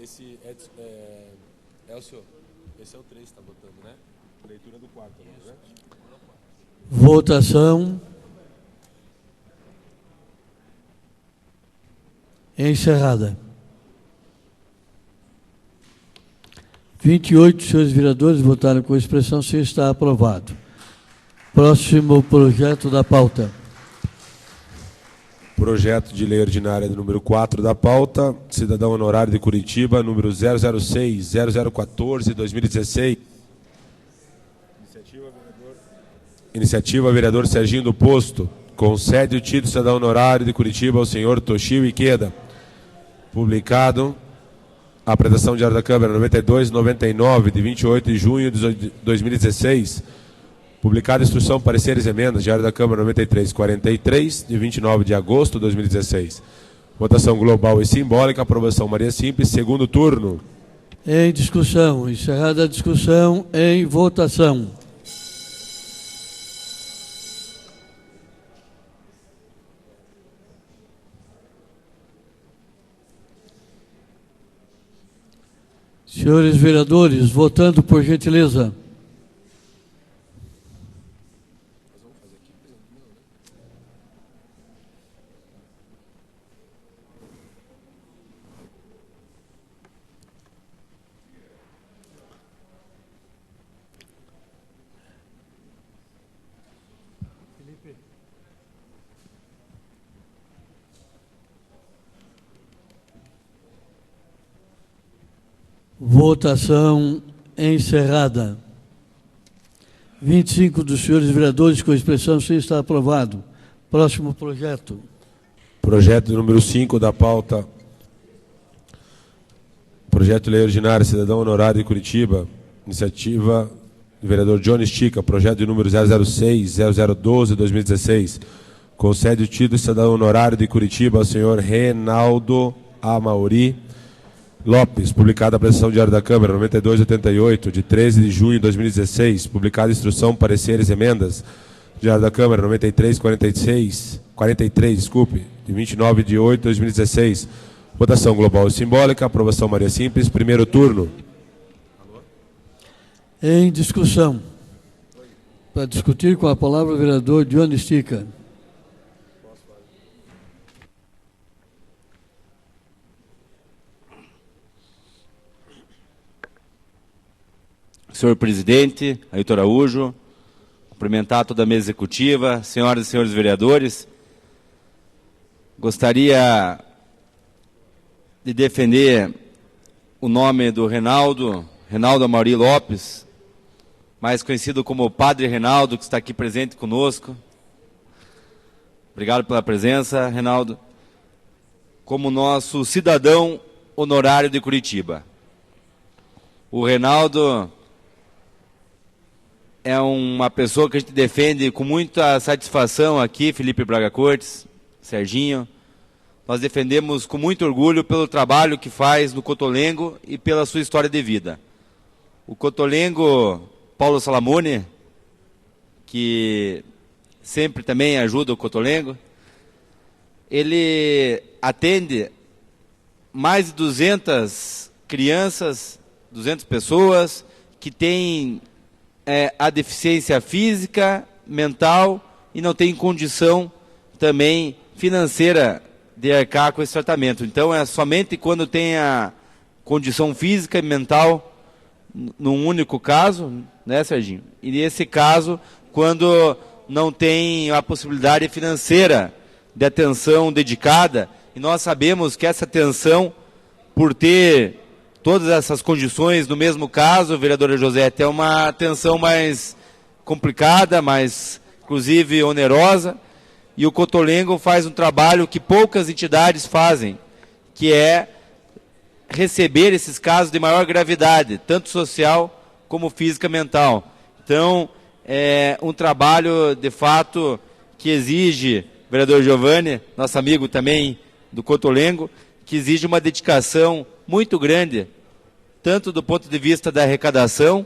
Esse o senhor. Esse é o 3 que está votando, né? Leitura do 4, né? Votação encerrada. 28 senhores vereadores votaram com expressão sim, está aprovado. Próximo projeto da pauta. Projeto de lei ordinária número 4 da pauta, cidadão honorário de Curitiba, número 006-0014-2016. Iniciativa vereador Serginho do Posto. Concede o título de cidadão honorário de Curitiba ao senhor Toshio Ikeda. Publicado, a apresentação diária da Câmara 92-99, de 28 de junho de 2016. Publicada a instrução, pareceres e emendas, diário da Câmara 93-43, de 29 de agosto de 2016. Votação global e simbólica, aprovação Maria Simples, segundo turno. Em discussão, encerrada a discussão, em votação. Senhores vereadores, votando por gentileza. Votação encerrada. 25 dos senhores vereadores com expressão sim está aprovado. Próximo projeto. Projeto número 5 da pauta. Projeto de lei ordinária cidadão honorário de Curitiba. Iniciativa do vereador Johnny Estica, projeto de número 006-0012-2016, concede o título de cidadão honorário de Curitiba ao senhor Reinaldo Amauri Lopes, publicado a prestação diária da Câmara 9288, de 13 de junho de 2016, publicada instrução, pareceres, emendas, diário da Câmara 9343, de 29 de 8 de 2016, votação global e simbólica, aprovação Maria Simples, primeiro turno. Em discussão. Para discutir com a palavra o vereador Johnny Estica. Senhor presidente, Ailton Araújo, cumprimentar toda a mesa executiva, senhoras e senhores vereadores. Gostaria de defender o nome do Reinaldo Amauri Lopes, mais conhecido como Padre Reinaldo, que está aqui presente conosco. Obrigado pela presença, Reinaldo. Como nosso cidadão honorário de Curitiba. O Reinaldo é uma pessoa que a gente defende com muita satisfação aqui, Felipe Braga Cortes, Serginho. Nós defendemos com muito orgulho pelo trabalho que faz no Cotolengo e pela sua história de vida. O Cotolengo, Paulo Salamone, que sempre também ajuda o Cotolengo, ele atende mais de 200 crianças, 200 pessoas que têm a deficiência física, mental e não tem condição também financeira de arcar com esse tratamento. Então é somente quando tem a condição física e mental num único caso, né, Serginho? E nesse caso, quando não tem a possibilidade financeira de atenção dedicada, e nós sabemos que essa atenção, por ter todas essas condições, no mesmo caso, vereadora Josete, é uma atenção mais complicada, mais, inclusive, onerosa, e o Cotolengo faz um trabalho que poucas entidades fazem, que é receber esses casos de maior gravidade, tanto social como física mental. Então, é um trabalho, de fato, que exige, vereador Giovanni, nosso amigo também do Cotolengo, que exige uma dedicação muito grande, tanto do ponto de vista da arrecadação,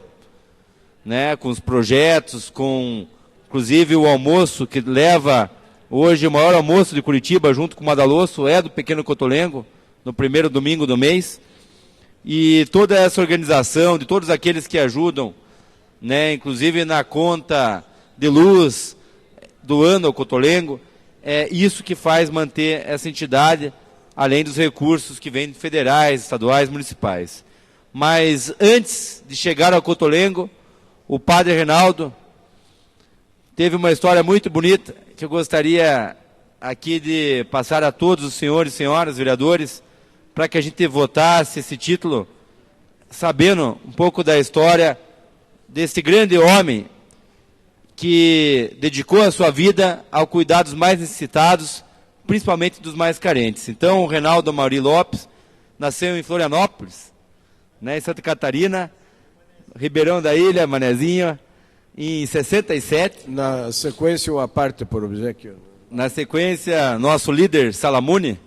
né, com os projetos, com inclusive o almoço que leva hoje o maior almoço de Curitiba, junto com o Madalosso, é do Pequeno Cotolengo, no primeiro domingo do mês, e toda essa organização, de todos aqueles que ajudam, né, inclusive na conta de luz do ano ao Cotolengo, é isso que faz manter essa entidade, além dos recursos que vêm federais, estaduais, municipais. Mas antes de chegar ao Cotolengo, o padre Reinaldo teve uma história muito bonita que eu gostaria aqui de passar a todos os senhores e senhoras vereadores, para que a gente votasse esse título, sabendo um pouco da história desse grande homem que dedicou a sua vida ao cuidar dos mais necessitados, principalmente dos mais carentes. Então, o Reinaldo Amauri Lopes nasceu em Florianópolis, né, em Santa Catarina, Ribeirão da Ilha, Manezinho, em 67. Na sequência, uma parte por obséquio. Na sequência, nosso líder, Salamone,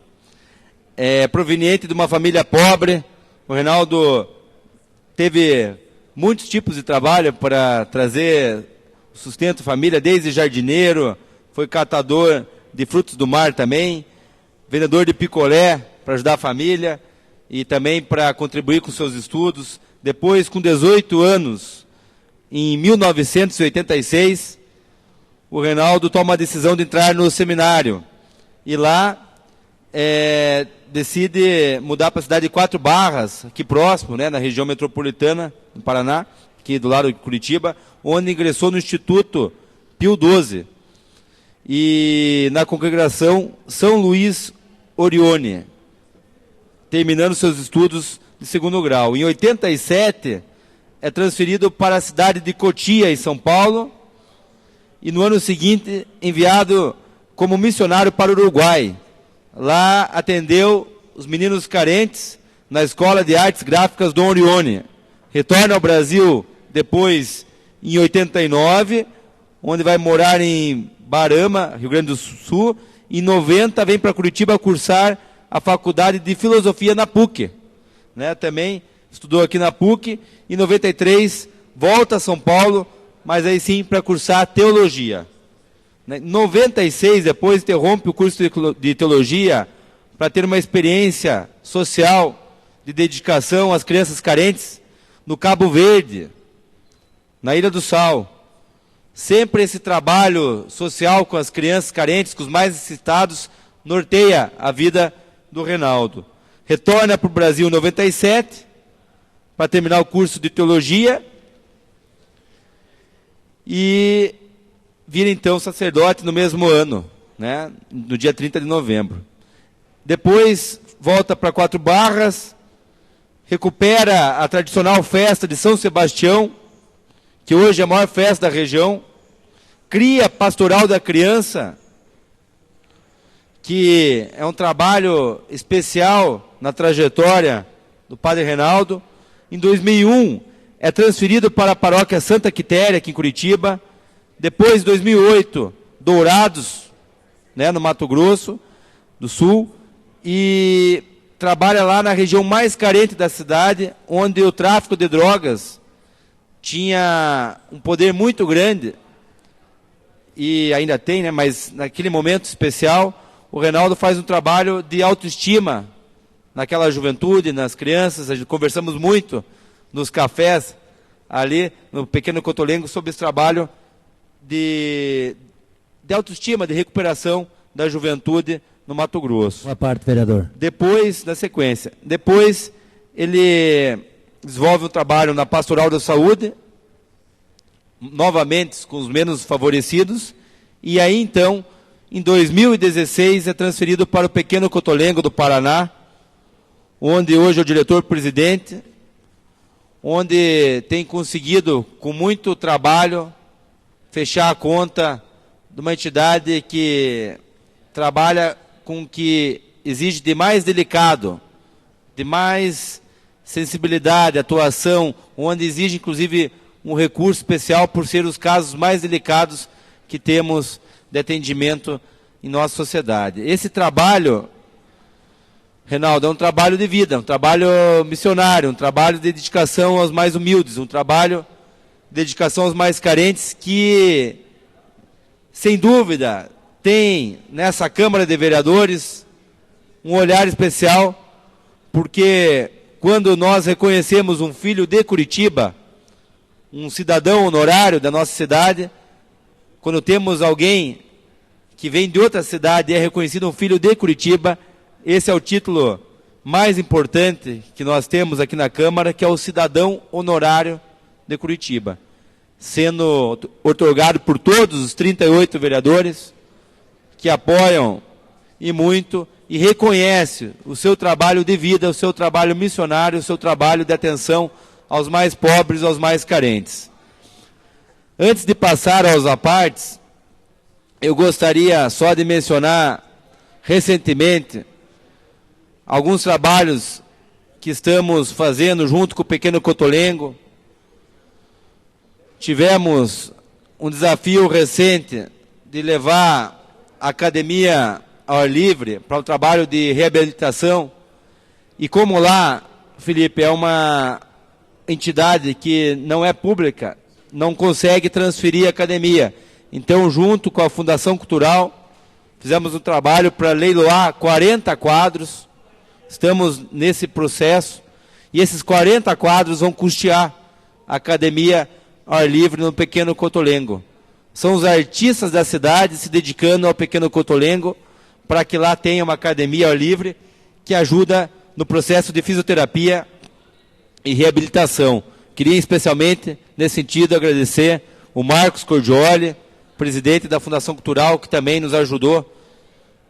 é proveniente de uma família pobre. O Reinaldo teve muitos tipos de trabalho para trazer sustento à família, desde jardineiro, foi catador de frutos do mar também, vendedor de picolé para ajudar a família e também para contribuir com seus estudos. Depois, com 18 anos, em 1986, o Reinaldo toma a decisão de entrar no seminário. E lá decide mudar para a cidade de Quatro Barras, aqui próximo, né, na região metropolitana do Paraná, aqui do lado de Curitiba, onde ingressou no Instituto Pio XII. E na congregação São Luís Orione, terminando seus estudos de segundo grau. Em 87, é transferido para a cidade de Cotia, em São Paulo, e no ano seguinte, enviado como missionário para o Uruguai. Lá atendeu os meninos carentes na Escola de Artes Gráficas Dom Orione. Retorna ao Brasil depois em 89, onde vai morar em Barama, Rio Grande do Sul. Em 90 vem para Curitiba cursar a Faculdade de Filosofia na PUC. Né? Também estudou aqui na PUC. Em 93 volta a São Paulo, mas aí sim para cursar Teologia. Em 96, depois interrompe o curso de Teologia para ter uma experiência social de dedicação às crianças carentes no Cabo Verde, na Ilha do Sal. Sempre esse trabalho social com as crianças carentes, com os mais necessitados, norteia a vida do Reinaldo. Retorna para o Brasil em 97, para terminar o curso de Teologia, e vira então sacerdote no mesmo ano, né, no dia 30 de novembro. Depois volta para Quatro Barras, recupera a tradicional festa de São Sebastião, que hoje é a maior festa da região, cria a Pastoral da Criança, que é um trabalho especial na trajetória do Padre Reinaldo. Em 2001, é transferido para a paróquia Santa Quitéria, aqui em Curitiba. Depois, em 2008, Dourados, né, no Mato Grosso do Sul, e trabalha lá na região mais carente da cidade, onde o tráfico de drogas tinha um poder muito grande, e ainda tem, né, mas naquele momento especial, o Reinaldo faz um trabalho de autoestima naquela juventude, nas crianças. A gente conversamos muito nos cafés ali no Pequeno Cotolengo sobre esse trabalho de autoestima, de recuperação da juventude no Mato Grosso. Boa parte, vereador. Depois, na sequência, depois ele desenvolve um trabalho na Pastoral da Saúde, novamente com os menos favorecidos, e aí então, em 2016, é transferido para o Pequeno Cotolengo do Paraná, onde hoje é o diretor-presidente, onde tem conseguido, com muito trabalho, fechar a conta de uma entidade que trabalha com o que exige de mais delicado, de mais sensibilidade, atuação, onde exige inclusive um recurso especial por ser os casos mais delicados que temos de atendimento em nossa sociedade. Esse trabalho, Reinaldo, é um trabalho de vida, um trabalho missionário, um trabalho de dedicação aos mais humildes, um trabalho de dedicação aos mais carentes, que, sem dúvida, tem nessa Câmara de Vereadores um olhar especial, porque quando nós reconhecemos um filho de Curitiba, um cidadão honorário da nossa cidade, quando temos alguém que vem de outra cidade e é reconhecido um filho de Curitiba, esse é o título mais importante que nós temos aqui na Câmara, que é o cidadão honorário de Curitiba, sendo otorgado por todos os 38 vereadores que apoiam e muito, e reconhece o seu trabalho de vida, o seu trabalho missionário, o seu trabalho de atenção aos mais pobres, aos mais carentes. Antes de passar aos apartes, eu gostaria só de mencionar recentemente alguns trabalhos que estamos fazendo junto com o Pequeno Cotolengo. Tivemos um desafio recente de levar a academia ao ar livre para o trabalho de reabilitação. E como lá, Felipe, é uma entidade que não é pública, não consegue transferir a academia. Então, junto com a Fundação Cultural, fizemos um trabalho para leiloar 40 quadros. Estamos nesse processo. E esses 40 quadros vão custear a academia ao ar livre no Pequeno Cotolengo. São os artistas da cidade se dedicando ao Pequeno Cotolengo para que lá tenha uma academia ao ar livre que ajuda no processo de fisioterapia e reabilitação. Queria especialmente, nesse sentido, agradecer o Marcos Cordioli, presidente da Fundação Cultural, que também nos ajudou,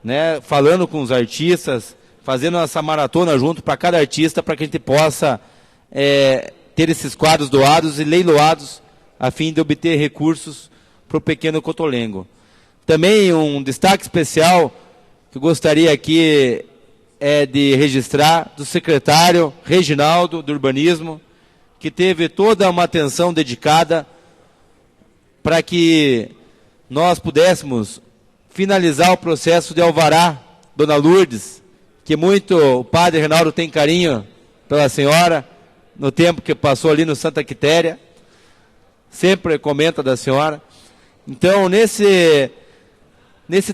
né, falando com os artistas, fazendo essa maratona junto para cada artista, para que a gente possa ter esses quadros doados e leiloados, a fim de obter recursos para o Pequeno Cotolengo. Também um destaque especial que eu gostaria aqui de registrar, do secretário Reginaldo, do Urbanismo, que teve toda uma atenção dedicada para que nós pudéssemos finalizar o processo de alvará, Dona Lourdes, que muito o padre Reinaldo tem carinho pela senhora, no tempo que passou ali no Santa Quitéria, sempre comenta da senhora. Então, nesse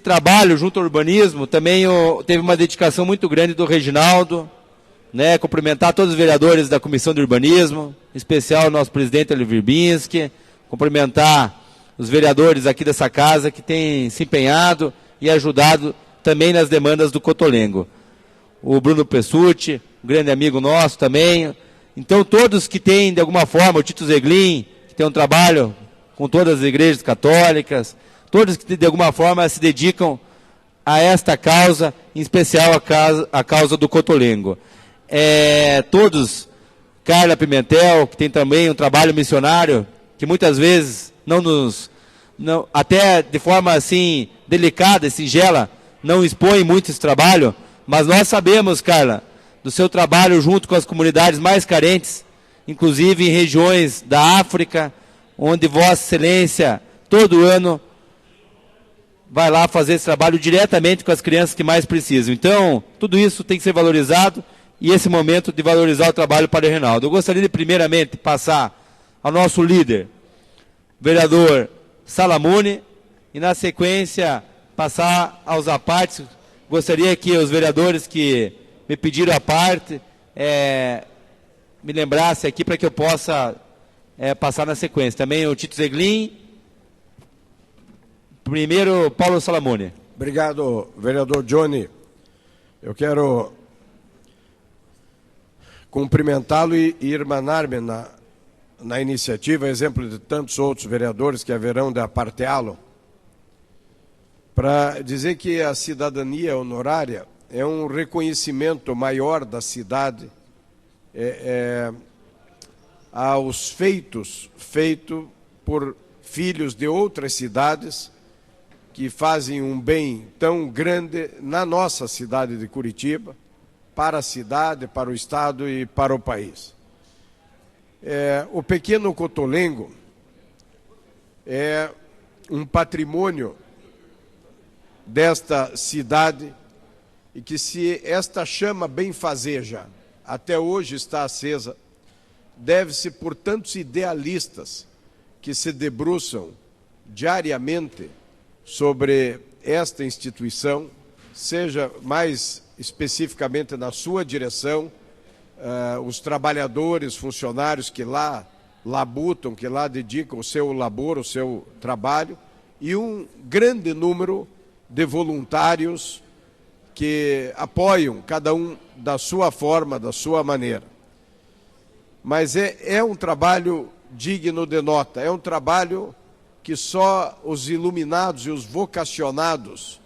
trabalho junto ao urbanismo, também teve uma dedicação muito grande do Reginaldo, né, cumprimentar todos os vereadores da Comissão de Urbanismo, em especial o nosso presidente Oliver Binsky, cumprimentar os vereadores aqui dessa casa que têm se empenhado e ajudado também nas demandas do Cotolengo. O Bruno Pessutti, um grande amigo nosso também. Então, todos que têm, de alguma forma, o Tito Zeglin, que tem um trabalho com todas as igrejas católicas, todos que, de alguma forma, se dedicam a esta causa, em especial a causa do Cotolengo. Todos, Carla Pimentel, que tem também um trabalho missionário, que muitas vezes até de forma assim delicada e singela, não expõe muito esse trabalho, mas nós sabemos, Carla, do seu trabalho junto com as comunidades mais carentes, inclusive em regiões da África, onde Vossa Excelência, todo ano, vai lá fazer esse trabalho diretamente com as crianças que mais precisam. Então, tudo isso tem que ser valorizado, e esse momento de valorizar o trabalho para o Reinaldo. Eu gostaria de, primeiramente, passar ao nosso líder, vereador Salamone, e, na sequência, passar aos apartes. Gostaria que os vereadores que me pediram a parte me lembrassem aqui para que eu possa passar na sequência. Também o Tito Zeglin. Primeiro, Paulo Salamone. Obrigado, vereador Johnny. Eu quero cumprimentá-lo e irmanar-me na iniciativa, exemplo de tantos outros vereadores que haverão de aparteá-lo, para dizer que a cidadania honorária é um reconhecimento maior da cidade aos feitos por filhos de outras cidades que fazem um bem tão grande na nossa cidade de Curitiba, para a cidade, para o Estado e para o país. O pequeno Cotolengo é um patrimônio desta cidade e que, se esta chama benfazeja até hoje está acesa, deve-se por tantos idealistas que se debruçam diariamente sobre esta instituição, seja mais especificamente na sua direção, os trabalhadores, funcionários que lá labutam, que lá dedicam o seu labor, o seu trabalho, e um grande número de voluntários que apoiam, cada um da sua forma, da sua maneira. Mas é um trabalho digno de nota, é um trabalho que só os iluminados e os vocacionados,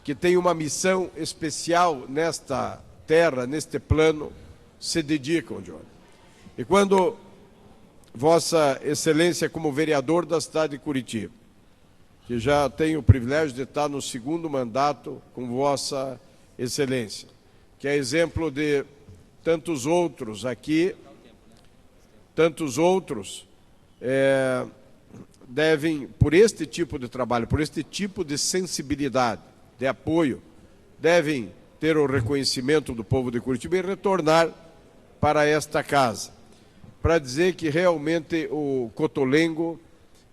que têm uma missão especial nesta terra, neste plano, se dedicam, Johnny. E quando Vossa Excelência, como vereador da cidade de Curitiba, que já tenho o privilégio de estar no segundo mandato com Vossa Excelência, que é exemplo de tantos outros aqui, tantos outros devem, por este tipo de trabalho, por este tipo de sensibilidade, de apoio, devem ter o reconhecimento do povo de Curitiba e retornar para esta casa, para dizer que realmente o Cotolengo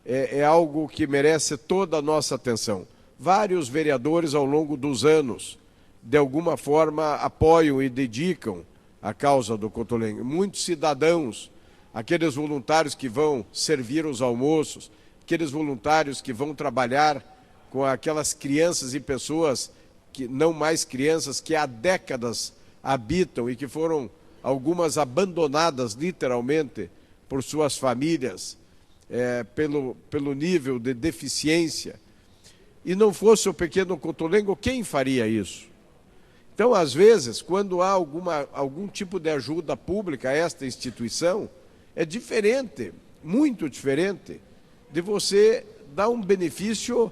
é algo que merece toda a nossa atenção. Vários vereadores ao longo dos anos, de alguma forma, apoiam e dedicam a causa do Cotolengo. Muitos cidadãos, aqueles voluntários que vão servir os almoços, aqueles voluntários que vão trabalhar com aquelas crianças e pessoas, que não mais crianças, que há décadas habitam e que foram algumas abandonadas literalmente por suas famílias, pelo nível de deficiência. E não fosse o pequeno Cotolengo, quem faria isso? Então, às vezes, quando há algum tipo de ajuda pública a esta instituição, é diferente, muito diferente, de você dar um benefício,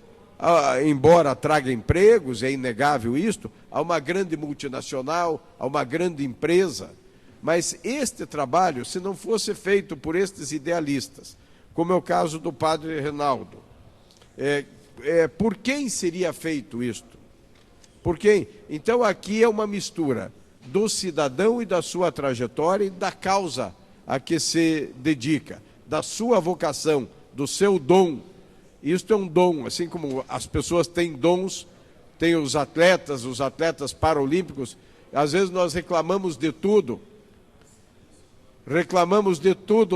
embora traga empregos, é inegável isto, a uma grande multinacional, a uma grande empresa. Mas este trabalho, se não fosse feito por estes idealistas, como é o caso do padre Reinaldo. Por quem seria feito isto? Por quem? Então aqui é uma mistura do cidadão e da sua trajetória e da causa a que se dedica, da sua vocação, do seu dom. Isto é um dom, assim como as pessoas têm dons, tem os atletas paralímpicos. Às vezes nós reclamamos de tudo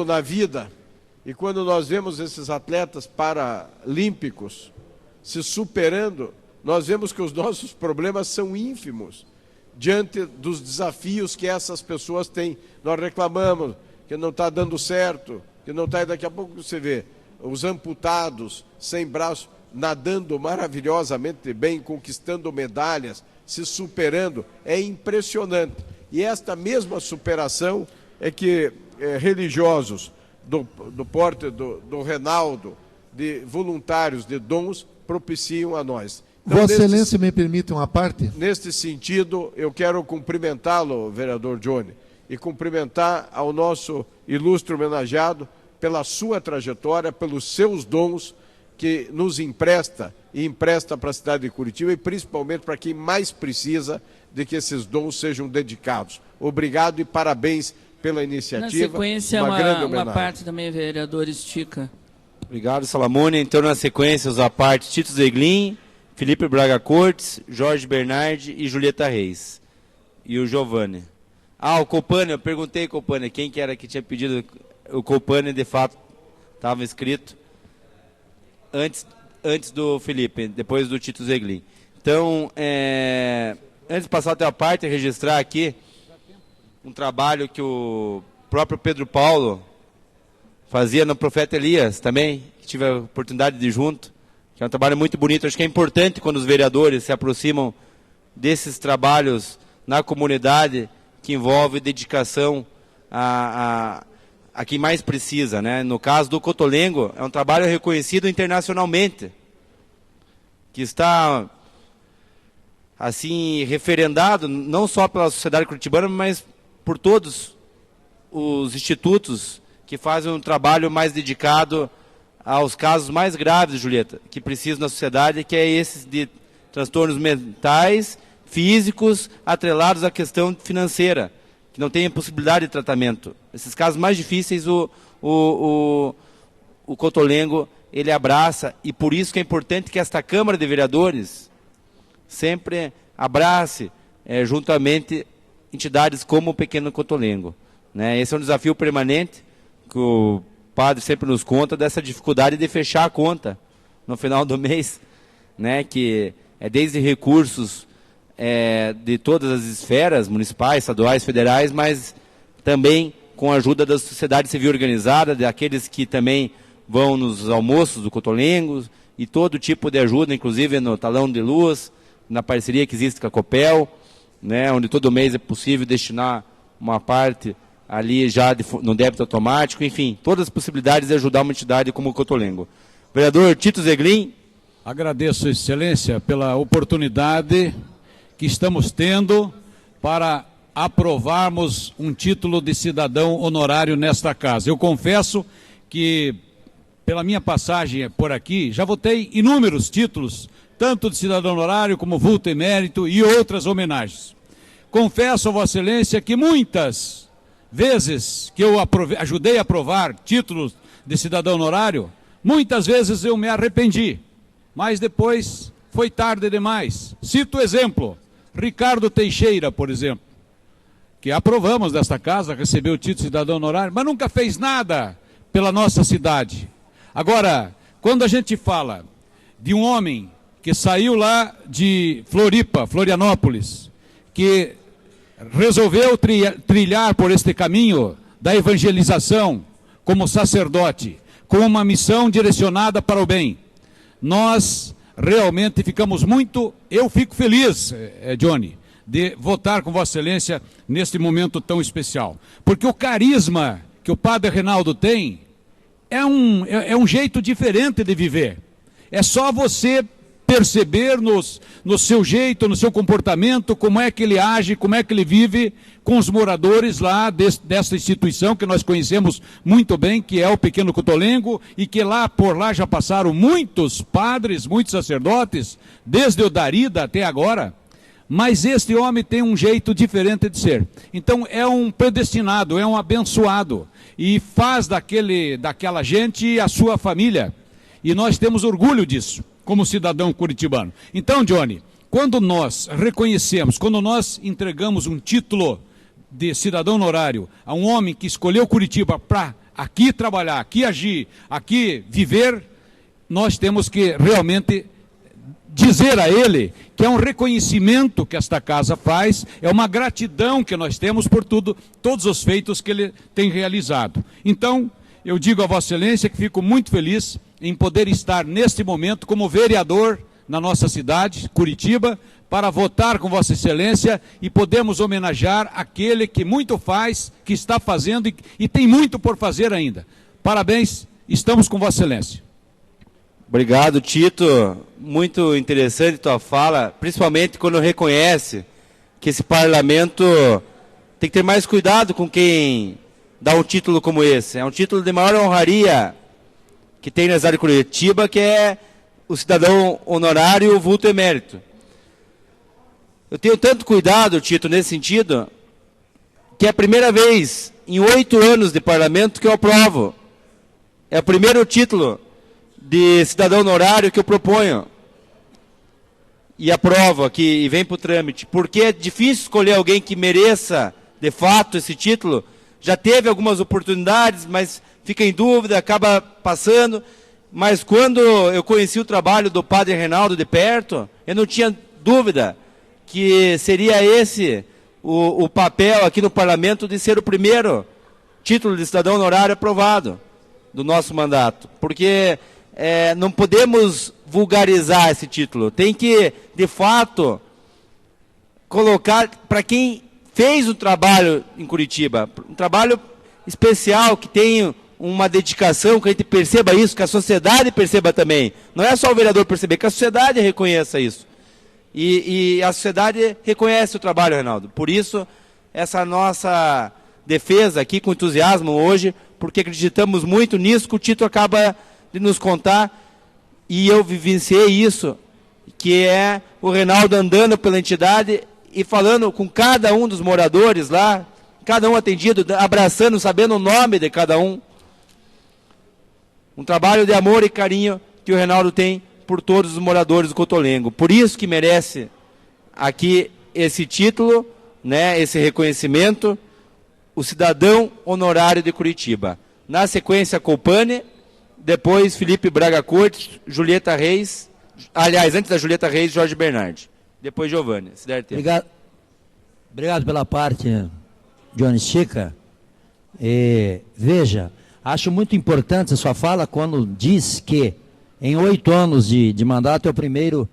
na vida, e quando nós vemos esses atletas paralímpicos se superando, nós vemos que os nossos problemas são ínfimos diante dos desafios que essas pessoas têm. Nós reclamamos que não está dando certo, que não está, e daqui a pouco você vê os amputados, sem braço, nadando maravilhosamente bem, conquistando medalhas, se superando. É impressionante. E esta mesma superação é que religiosos do porte do Reinaldo, de voluntários, de dons, propiciam a nós. Então, Vossa Excelência, me permite uma parte? Neste sentido, eu quero cumprimentá-lo, vereador Johnny, e cumprimentar ao nosso ilustre homenageado pela sua trajetória, pelos seus dons que nos empresta e empresta para a cidade de Curitiba, e principalmente para quem mais precisa de que esses dons sejam dedicados. Obrigado e parabéns pela iniciativa. Na sequência, uma parte também, vereador Estica. Obrigado, Salamone. Então, na sequência, os parte Tito Zeglin, Felipe Braga Cortes, Jorge Bernardi e Julieta Reis. E o Giovanni. O Copani, eu perguntei, Copani, quem que era que tinha pedido. O Copani, de fato, estava inscrito antes do Felipe, depois do Tito Zeglin. Então, antes de passar até a parte, registrar aqui um trabalho que o próprio Pedro Paulo fazia no Profeta Elias também, que tive a oportunidade de ir junto, que é um trabalho muito bonito. Acho que é importante quando os vereadores se aproximam desses trabalhos na comunidade, que envolve dedicação a quem mais precisa, né? No caso do Cotolengo, é um trabalho reconhecido internacionalmente, que está assim referendado não só pela sociedade curitibana, mas por todos os institutos que fazem um trabalho mais dedicado aos casos mais graves, Julieta, que precisam na sociedade, que é esses de transtornos mentais, físicos, atrelados à questão financeira, que não tem possibilidade de tratamento. Esses casos mais difíceis, o Cotolengo, ele abraça, e por isso que é importante que esta Câmara de Vereadores sempre abrace, juntamente, entidades como o Pequeno Cotolengo, né? Esse é um desafio permanente, que o padre sempre nos conta, dessa dificuldade de fechar a conta no final do mês, né? Que é desde recursos de todas as esferas, municipais, estaduais, federais, mas também com a ajuda da sociedade civil organizada, daqueles que também vão nos almoços do Cotolengo, e todo tipo de ajuda, inclusive no talão de luz, na parceria que existe com a Copel, né, onde todo mês é possível destinar uma parte ali já no débito automático, enfim, todas as possibilidades de ajudar uma entidade como o Cotolengo. Vereador Tito Zeglin. Agradeço, Excelência, pela oportunidade que estamos tendo para aprovarmos um título de cidadão honorário nesta casa. Eu confesso que, pela minha passagem por aqui, já votei inúmeros títulos, tanto de cidadão honorário como vulto emérito e outras homenagens. Confesso a Vossa Excelência que muitas vezes que eu ajudei a aprovar títulos de cidadão honorário, muitas vezes eu me arrependi, mas depois foi tarde demais. Cito o exemplo, Ricardo Teixeira, por exemplo, que aprovamos desta casa, recebeu o título de cidadão honorário, mas nunca fez nada pela nossa cidade. Agora, quando a gente fala de um homem que saiu lá de Floripa, Florianópolis, que resolveu trilhar por este caminho da evangelização como sacerdote, com uma missão direcionada para o bem, nós realmente ficamos muito, eu fico feliz, Johnny, de votar com Vossa Excelência neste momento tão especial. Porque o carisma que o padre Reinaldo tem é um jeito diferente de viver. É só você perceber no seu jeito, no seu comportamento, como é que ele age, como é que ele vive com os moradores lá dessa instituição que nós conhecemos muito bem, que é o Pequeno Cotolengo, e que por lá já passaram muitos padres, muitos sacerdotes, desde o Darida até agora. Mas este homem tem um jeito diferente de ser. Então é um predestinado, é um abençoado, e faz daquela gente a sua família. E nós temos orgulho disso, como cidadão curitibano. Então, Johnny, quando nós reconhecemos, quando nós entregamos um título de cidadão honorário a um homem que escolheu Curitiba para aqui trabalhar, aqui agir, aqui viver, nós temos que realmente dizer a ele que é um reconhecimento que esta casa faz, é uma gratidão que nós temos por todos os feitos que ele tem realizado. Então, eu digo a Vossa Excelência que fico muito feliz em poder estar neste momento como vereador na nossa cidade, Curitiba, para votar com Vossa Excelência e podemos homenagear aquele que muito faz, que está fazendo e tem muito por fazer ainda. Parabéns, estamos com Vossa Excelência. Obrigado, Tito. Muito interessante tua fala, principalmente quando reconhece que esse parlamento tem que ter mais cuidado com quem dá um título como esse. É um título de maior honraria que tem na cidade de Curitiba, que é o cidadão honorário vulto emérito. Eu tenho tanto cuidado, Tito, nesse sentido, que é a primeira vez em 8 anos de parlamento que eu aprovo. É o primeiro título de cidadão honorário que eu proponho. E aprovo aqui e vem para o trâmite. Porque é difícil escolher alguém que mereça, de fato, esse título. Já teve algumas oportunidades, mas fica em dúvida, acaba passando. Mas quando eu conheci o trabalho do padre Reinaldo de perto, eu não tinha dúvida que seria esse o papel aqui no parlamento de ser o primeiro título de cidadão honorário aprovado do nosso mandato. Porque não podemos vulgarizar esse título. Tem que, de fato, colocar para quem fez o trabalho em Curitiba, um trabalho especial, que tem uma dedicação, que a gente perceba isso, que a sociedade perceba também. Não é só o vereador perceber, que a sociedade reconheça isso. E a sociedade reconhece o trabalho, Reinaldo. Por isso, essa nossa defesa aqui com entusiasmo hoje, porque acreditamos muito nisso, que o Tito acaba de nos contar, e eu vivenciei isso, que é o Reinaldo andando pela entidade e falando com cada um dos moradores lá, cada um atendido, abraçando, sabendo o nome de cada um. Um trabalho de amor e carinho que o Reinaldo tem por todos os moradores do Cotolengo. Por isso que merece aqui esse título, né, esse reconhecimento, o cidadão honorário de Curitiba. Na sequência, Colpane, depois Felipe Braga Cortes, Julieta Reis, aliás, antes da Julieta Reis, Jorge Bernardi. Depois Giovanni, se der tempo. Obrigado pela parte, Johnny Chica. Veja, acho muito importante a sua fala quando diz que em 8 anos de mandato é o primeiro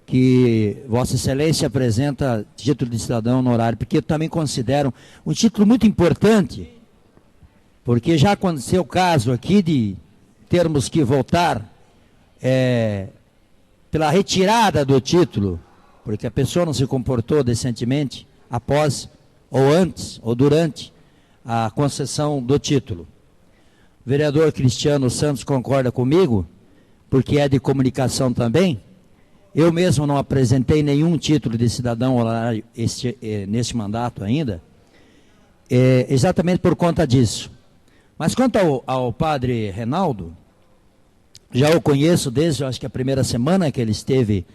que Vossa Excelência apresenta título de cidadão honorário, porque eu também considero um título muito importante, porque já aconteceu o caso aqui de termos que votar pela retirada do título, porque a pessoa não se comportou decentemente após, ou antes, ou durante a concessão do título. O vereador Cristiano Santos concorda comigo, porque é de comunicação também. Eu mesmo não apresentei nenhum título de cidadão honorário neste mandato ainda, exatamente por conta disso. Mas quanto ao padre Reinaldo, já o conheço desde, acho que a primeira semana que ele esteve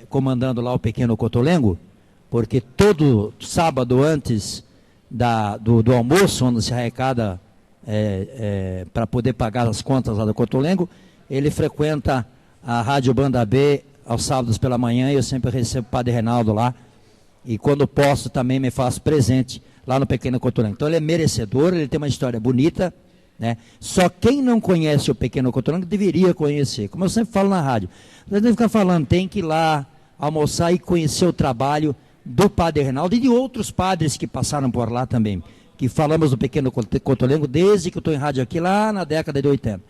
comandando lá o Pequeno Cotolengo, porque todo sábado antes do almoço, onde se arrecada para poder pagar as contas lá do Cotolengo, ele frequenta a Rádio Banda B aos sábados pela manhã, e eu sempre recebo o padre Reinaldo lá, e quando posso também me faço presente lá no Pequeno Cotolengo. Então ele é merecedor, ele tem uma história bonita, né? Só quem não conhece o Pequeno Cotolengo deveria conhecer, como eu sempre falo na rádio. Não tem que ficar falando, tem que ir lá almoçar e conhecer o trabalho do padre Reinaldo e de outros padres que passaram por lá também, que falamos do Pequeno Cotolengo desde que eu estou em rádio aqui lá na década de 80.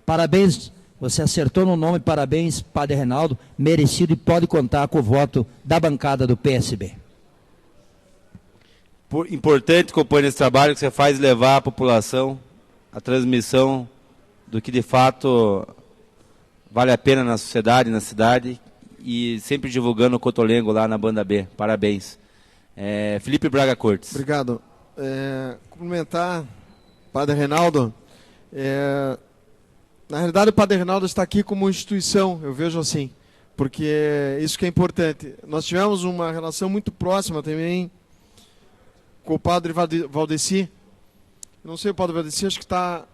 Parabéns, Você acertou no nome, parabéns, Padre Reinaldo, merecido, e pode contar com o voto da bancada do PSB. Importante, companheiro, esse trabalho que você faz, levar à população a transmissão do que de fato vale a pena na sociedade, na cidade, e sempre divulgando o Cotolengo lá na Banda B. Parabéns. Felipe Braga Cortes. Obrigado. Cumprimentar o Padre Reinaldo. Na realidade, o Padre Reinaldo está aqui como instituição, eu vejo assim, porque isso que é importante. Nós tivemos uma relação muito próxima também com o Padre Valdeci. Não sei, o Padre Valdeci, acho que está...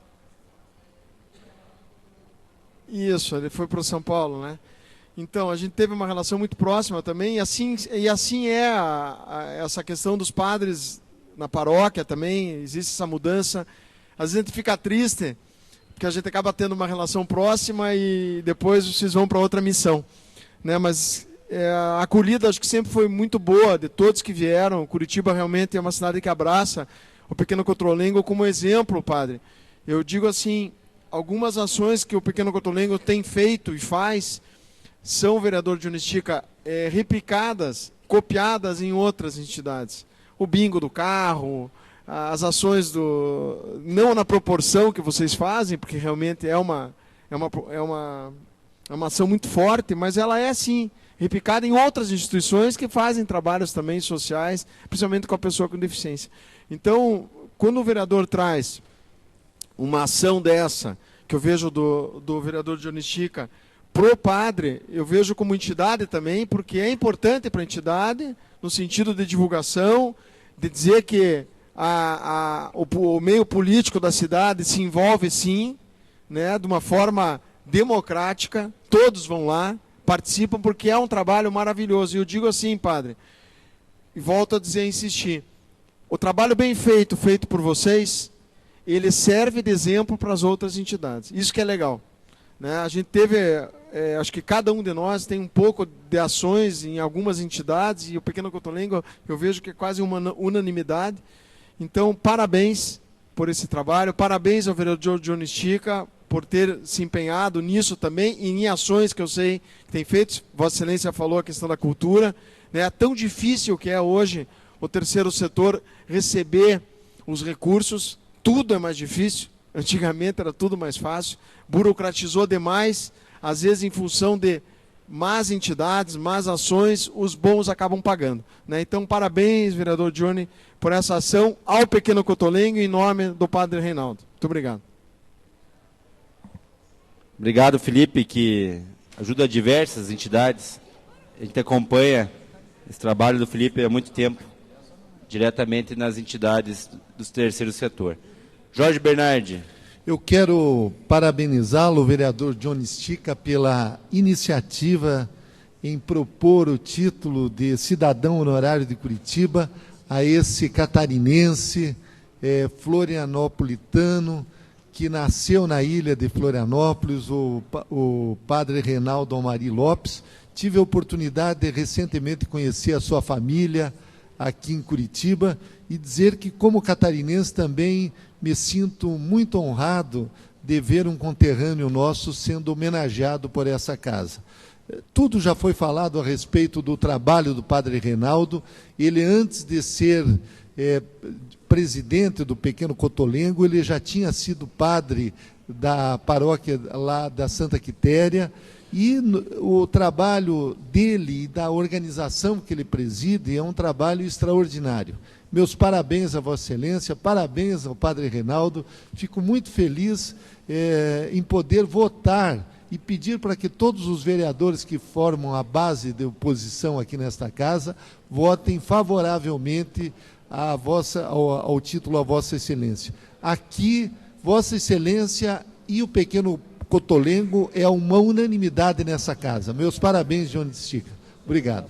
Isso, ele foi para São Paulo, né? Então, a gente teve uma relação muito próxima também, e assim é essa questão dos padres na paróquia também, existe essa mudança. Às vezes a gente fica triste, porque a gente acaba tendo uma relação próxima e depois vocês vão para outra missão, né? Mas a acolhida acho que sempre foi muito boa de todos que vieram. Curitiba realmente é uma cidade que abraça o Pequeno Cotolengo como exemplo, padre. Eu digo assim, algumas ações que o Pequeno Cotolengo tem feito e faz são, vereador Johnny Estica, replicadas, copiadas em outras entidades. O bingo do carro, as ações não na proporção que vocês fazem, porque realmente é uma ação muito forte, mas ela é sim replicada em outras instituições que fazem trabalhos também sociais, principalmente com a pessoa com deficiência. Então, quando o vereador traz uma ação dessa, que eu vejo do vereador Johnny Estica, pro padre, eu vejo como entidade também, porque é importante para a entidade, no sentido de divulgação, de dizer que o meio político da cidade se envolve sim, né, de uma forma democrática, todos vão lá, participam, porque é um trabalho maravilhoso. E eu digo assim, padre, e volto a dizer, insistir, o trabalho bem feito por vocês, ele serve de exemplo para as outras entidades. Isso que é legal, né? A gente teve, acho que cada um de nós tem um pouco de ações em algumas entidades, e o Pequeno Cotolengo eu vejo que é quase uma unanimidade. Então, parabéns por esse trabalho, parabéns ao vereador Johnny Estica por ter se empenhado nisso também, e em ações que eu sei que tem feito. Vossa Excelência falou a questão da cultura, né? É tão difícil que é hoje o terceiro setor receber os recursos, tudo é mais difícil, antigamente era tudo mais fácil, burocratizou demais, às vezes em função de más entidades, más ações, os bons acabam pagando, né? Então, parabéns, vereador Johnny, por essa ação ao Pequeno Cotolengo, em nome do Padre Reinaldo. Muito obrigado. Obrigado, Felipe, que ajuda diversas entidades. A gente acompanha esse trabalho do Felipe há muito tempo, diretamente nas entidades do terceiro setor. Jorge Bernardi. Eu quero parabenizá-lo, vereador Johnny Estica, pela iniciativa em propor o título de cidadão honorário de Curitiba a esse catarinense, florianopolitano, que nasceu na ilha de Florianópolis, o padre Reinaldo Almari Lopes. Tive a oportunidade de recentemente conhecer a sua família aqui em Curitiba e dizer que, como catarinense, também me sinto muito honrado de ver um conterrâneo nosso sendo homenageado por essa casa. Tudo já foi falado a respeito do trabalho do padre Reinaldo. Ele, antes de ser presidente do Pequeno Cotolengo, ele já tinha sido padre da paróquia lá da Santa Quitéria, e o trabalho dele e da organização que ele preside é um trabalho extraordinário. Meus parabéns a Vossa Excelência, parabéns ao padre Reinaldo. Fico muito feliz em poder votar e pedir para que todos os vereadores que formam a base de oposição aqui nesta casa votem favoravelmente ao título a Vossa Excelência. Aqui, Vossa Excelência e o Pequeno Cotolengo é uma unanimidade nessa casa. Meus parabéns, Johnny Estica. Obrigado.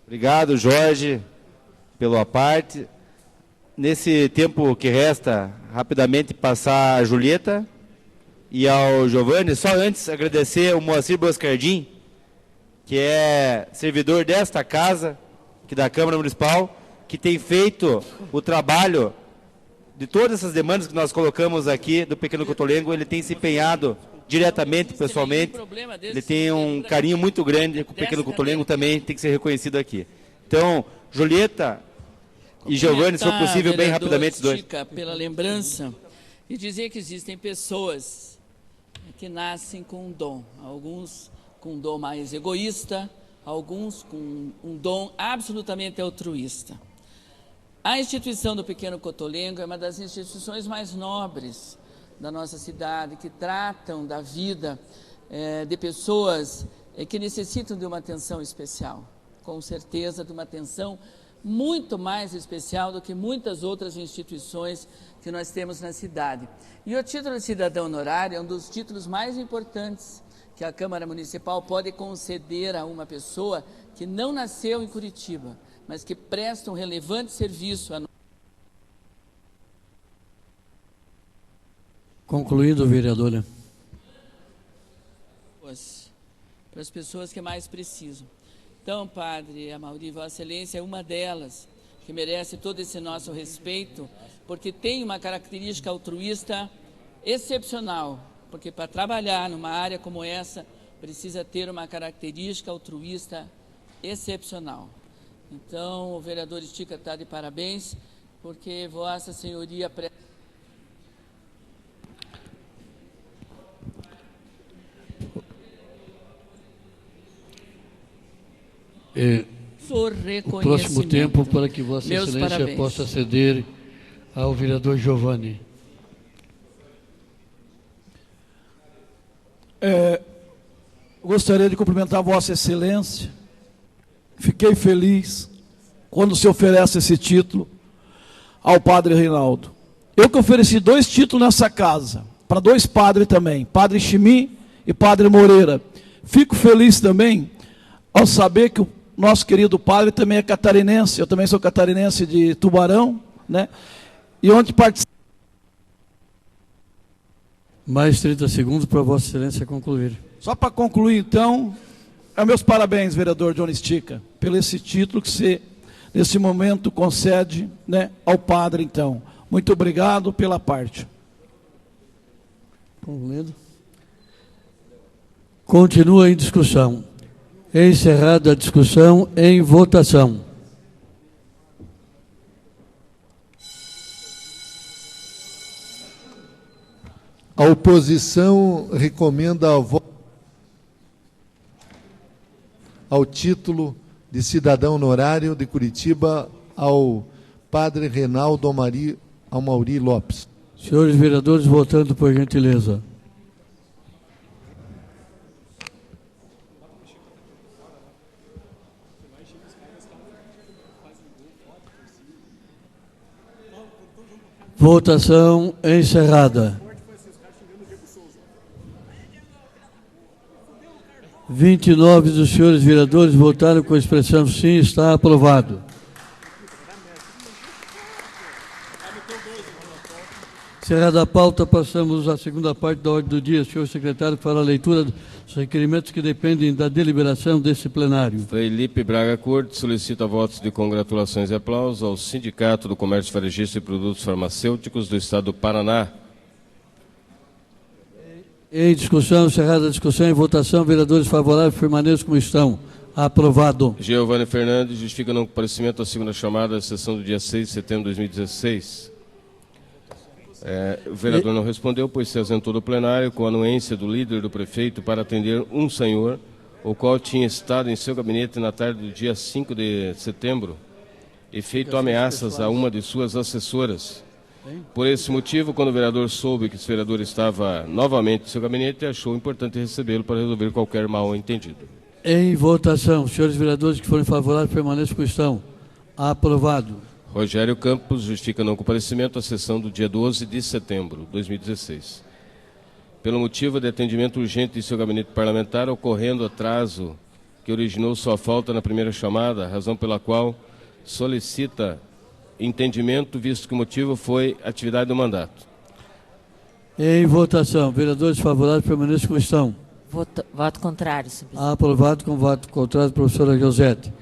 Obrigado, Jorge, pela parte. Nesse tempo que resta, rapidamente passar a Julieta e ao Giovanni. Só antes agradecer ao Moacir Boscardim, que é servidor desta casa, aqui da Câmara Municipal, que tem feito o trabalho de todas essas demandas que nós colocamos aqui do Pequeno Cotolengo. Ele tem se empenhado diretamente, pessoalmente. Ele tem um carinho muito grande com o pequeno Cotolengo, também tem que ser reconhecido aqui. Então, Julieta e Giovanni, se for possível, bem rapidamente os dois. Pela lembrança, e dizer que existem pessoas que nascem com um dom, alguns com um dom mais egoísta, alguns com um dom absolutamente altruísta. A instituição do Pequeno Cotolengo é uma das instituições mais nobres da nossa cidade, que tratam da vida de pessoas que necessitam de uma atenção especial, com certeza de uma atenção muito mais especial do que muitas outras instituições que nós temos na cidade. E o título de cidadão honorário é um dos títulos mais importantes que a Câmara Municipal pode conceder a uma pessoa que não nasceu em Curitiba, mas que presta um relevante serviço a... Concluído, vereadora. Para as pessoas que mais precisam. Então, Padre Amaury, Vossa Excelência é uma delas, que merece todo esse nosso respeito, porque tem uma característica altruísta excepcional, porque para trabalhar numa área como essa, precisa ter uma característica altruísta excepcional. Então, o vereador Estica está de parabéns, porque Vossa Senhoria... O próximo tempo para que Vossa Excelência possa ceder ao vereador Giovanni. Gostaria de cumprimentar Vossa Excelência. Fiquei feliz quando se oferece esse título ao Padre Reinaldo. Eu que ofereci 2 títulos nessa casa, para 2 padres também, Padre Chimi e Padre Moreira. Fico feliz também ao saber que o nosso querido padre também é catarinense, eu também sou catarinense de Tubarão, né? E onde participa... Mais 30 segundos para Vossa Excelência concluir. Só para concluir, então, meus parabéns, vereador Johnny Estica, pelo esse título que você, nesse momento, concede, né, ao padre, então. Muito obrigado pela parte. Concluindo. Continua em discussão. Encerrada a discussão, em votação. A oposição recomenda ao título de cidadão honorário de Curitiba ao Padre Reinaldo Amaury Lopes. Senhores vereadores, votando por gentileza. Votação encerrada. 29 dos senhores vereadores votaram com a expressão sim, está aprovado. Encerrada a pauta, passamos à segunda parte da ordem do dia. Senhor secretário, para a leitura dos requerimentos que dependem da deliberação desse plenário. Felipe Braga Corte solicita votos de congratulações e aplausos ao Sindicato do Comércio Varejista e Produtos Farmacêuticos do Estado do Paraná. Em discussão, encerrada a discussão, em votação, vereadores favoráveis permaneçam como estão. Aprovado. Giovanni Fernandes justifica não comparecimento à segunda chamada da sessão do dia 6 de setembro de 2016. O vereador não respondeu, pois se ausentou do plenário com a anuência do líder do prefeito para atender um senhor, o qual tinha estado em seu gabinete na tarde do dia 5 de setembro e feito ameaças a uma de suas assessoras. Por esse motivo, quando o vereador soube que esse vereador estava novamente em seu gabinete, achou importante recebê-lo para resolver qualquer mal-entendido. Em votação, senhores vereadores que forem favoráveis permaneçam como estão. Aprovado. Rogério Campos justifica não comparecimento à sessão do dia 12 de setembro de 2016. Pelo motivo de atendimento urgente em seu gabinete parlamentar, ocorrendo atraso que originou sua falta na primeira chamada, razão pela qual solicita entendimento, visto que o motivo foi atividade do mandato. Em votação, vereadores favoráveis permaneçam como estão. Voto contrário, senhor presidente. Aprovado com voto contrário, professora Josete.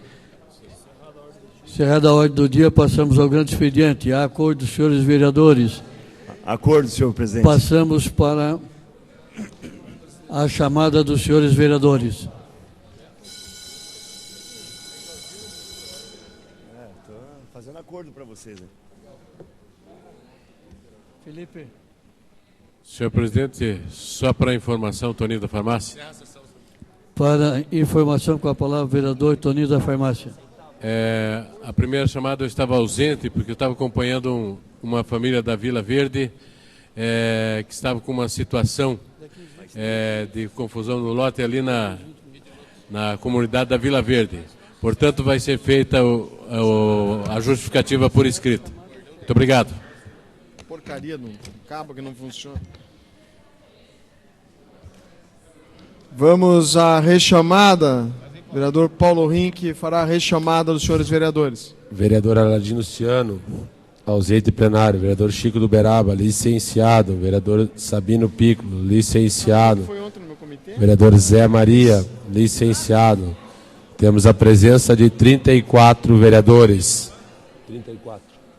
Encerrada a ordem do dia, passamos ao grande expediente. Há acordo dos senhores vereadores. Acordo, senhor presidente. Passamos para a chamada dos senhores vereadores. Estou fazendo acordo para vocês. Né? Felipe. Senhor presidente, só para informação, Toninho da Farmácia. Para informação, com a palavra, o vereador Toninho da Farmácia. A primeira chamada eu estava ausente, porque eu estava acompanhando uma família da Vila Verde, que estava com uma situação de confusão no lote ali na comunidade da Vila Verde. Portanto, vai ser feita a justificativa por escrito. Muito obrigado. Porcaria no cabo que não funciona. Vamos à rechamada. O vereador Paulo Rink fará a rechamada dos senhores vereadores. Vereador Aladim Luciano, ausente plenário. Vereador Chico do Beraba, licenciado. Vereador Sabino Piccolo, licenciado. Foi ontem no meu comitê? Vereador Zé Maria, licenciado. Temos a presença de 34 vereadores.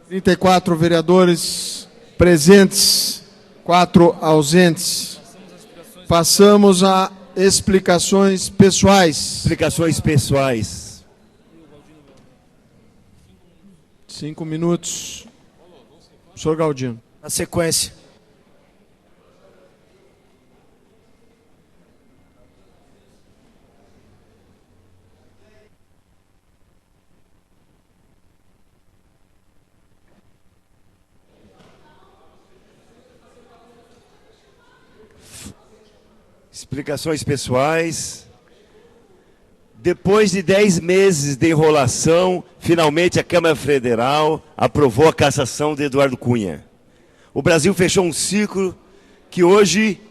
34 vereadores presentes, 4 ausentes. Passamos a explicações pessoais. Explicações pessoais. 5 minutos. Senhor Galdino. Na sequência. Explicações pessoais. Depois de 10 meses de enrolação, finalmente a Câmara Federal aprovou a cassação de Eduardo Cunha. O Brasil fechou um ciclo que hoje,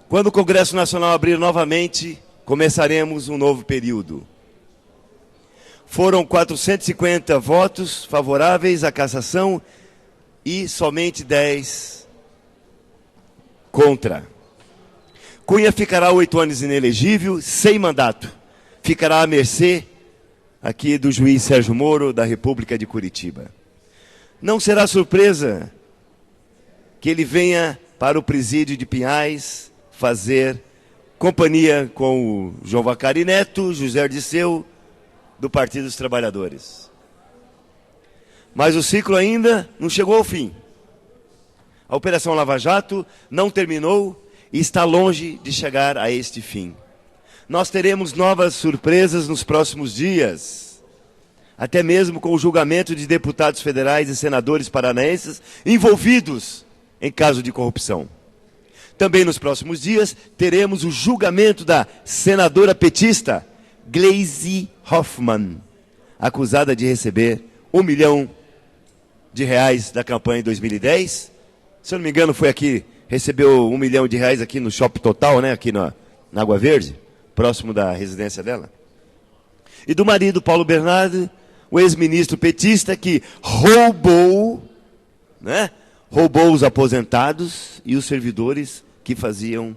quando o Congresso Nacional abrir novamente, começaremos um novo período. Foram 450 votos favoráveis à cassação e somente 10 contra. Cunha ficará 8 anos inelegível, sem mandato. Ficará à mercê aqui do juiz Sérgio Moro, da República de Curitiba. Não será surpresa que ele venha para o presídio de Pinhais fazer companhia com o João Vacari Neto, José Dirceu, do Partido dos Trabalhadores. Mas o ciclo ainda não chegou ao fim. A Operação Lava Jato não terminou e está longe de chegar a este fim. Nós teremos novas surpresas nos próximos dias, até mesmo com o julgamento de deputados federais e senadores paranaenses envolvidos em caso de corrupção. Também nos próximos dias teremos o julgamento da senadora petista Gleisi Hoffmann, acusada de receber R$1 milhão da campanha em 2010. Se eu não me engano, foi aqui, recebeu R$1 milhão aqui no Shopping Total, né, aqui na Água Verde, próximo da residência dela. E do marido, Paulo Bernardo, o ex-ministro petista que roubou, né, roubou os aposentados e os servidores que faziam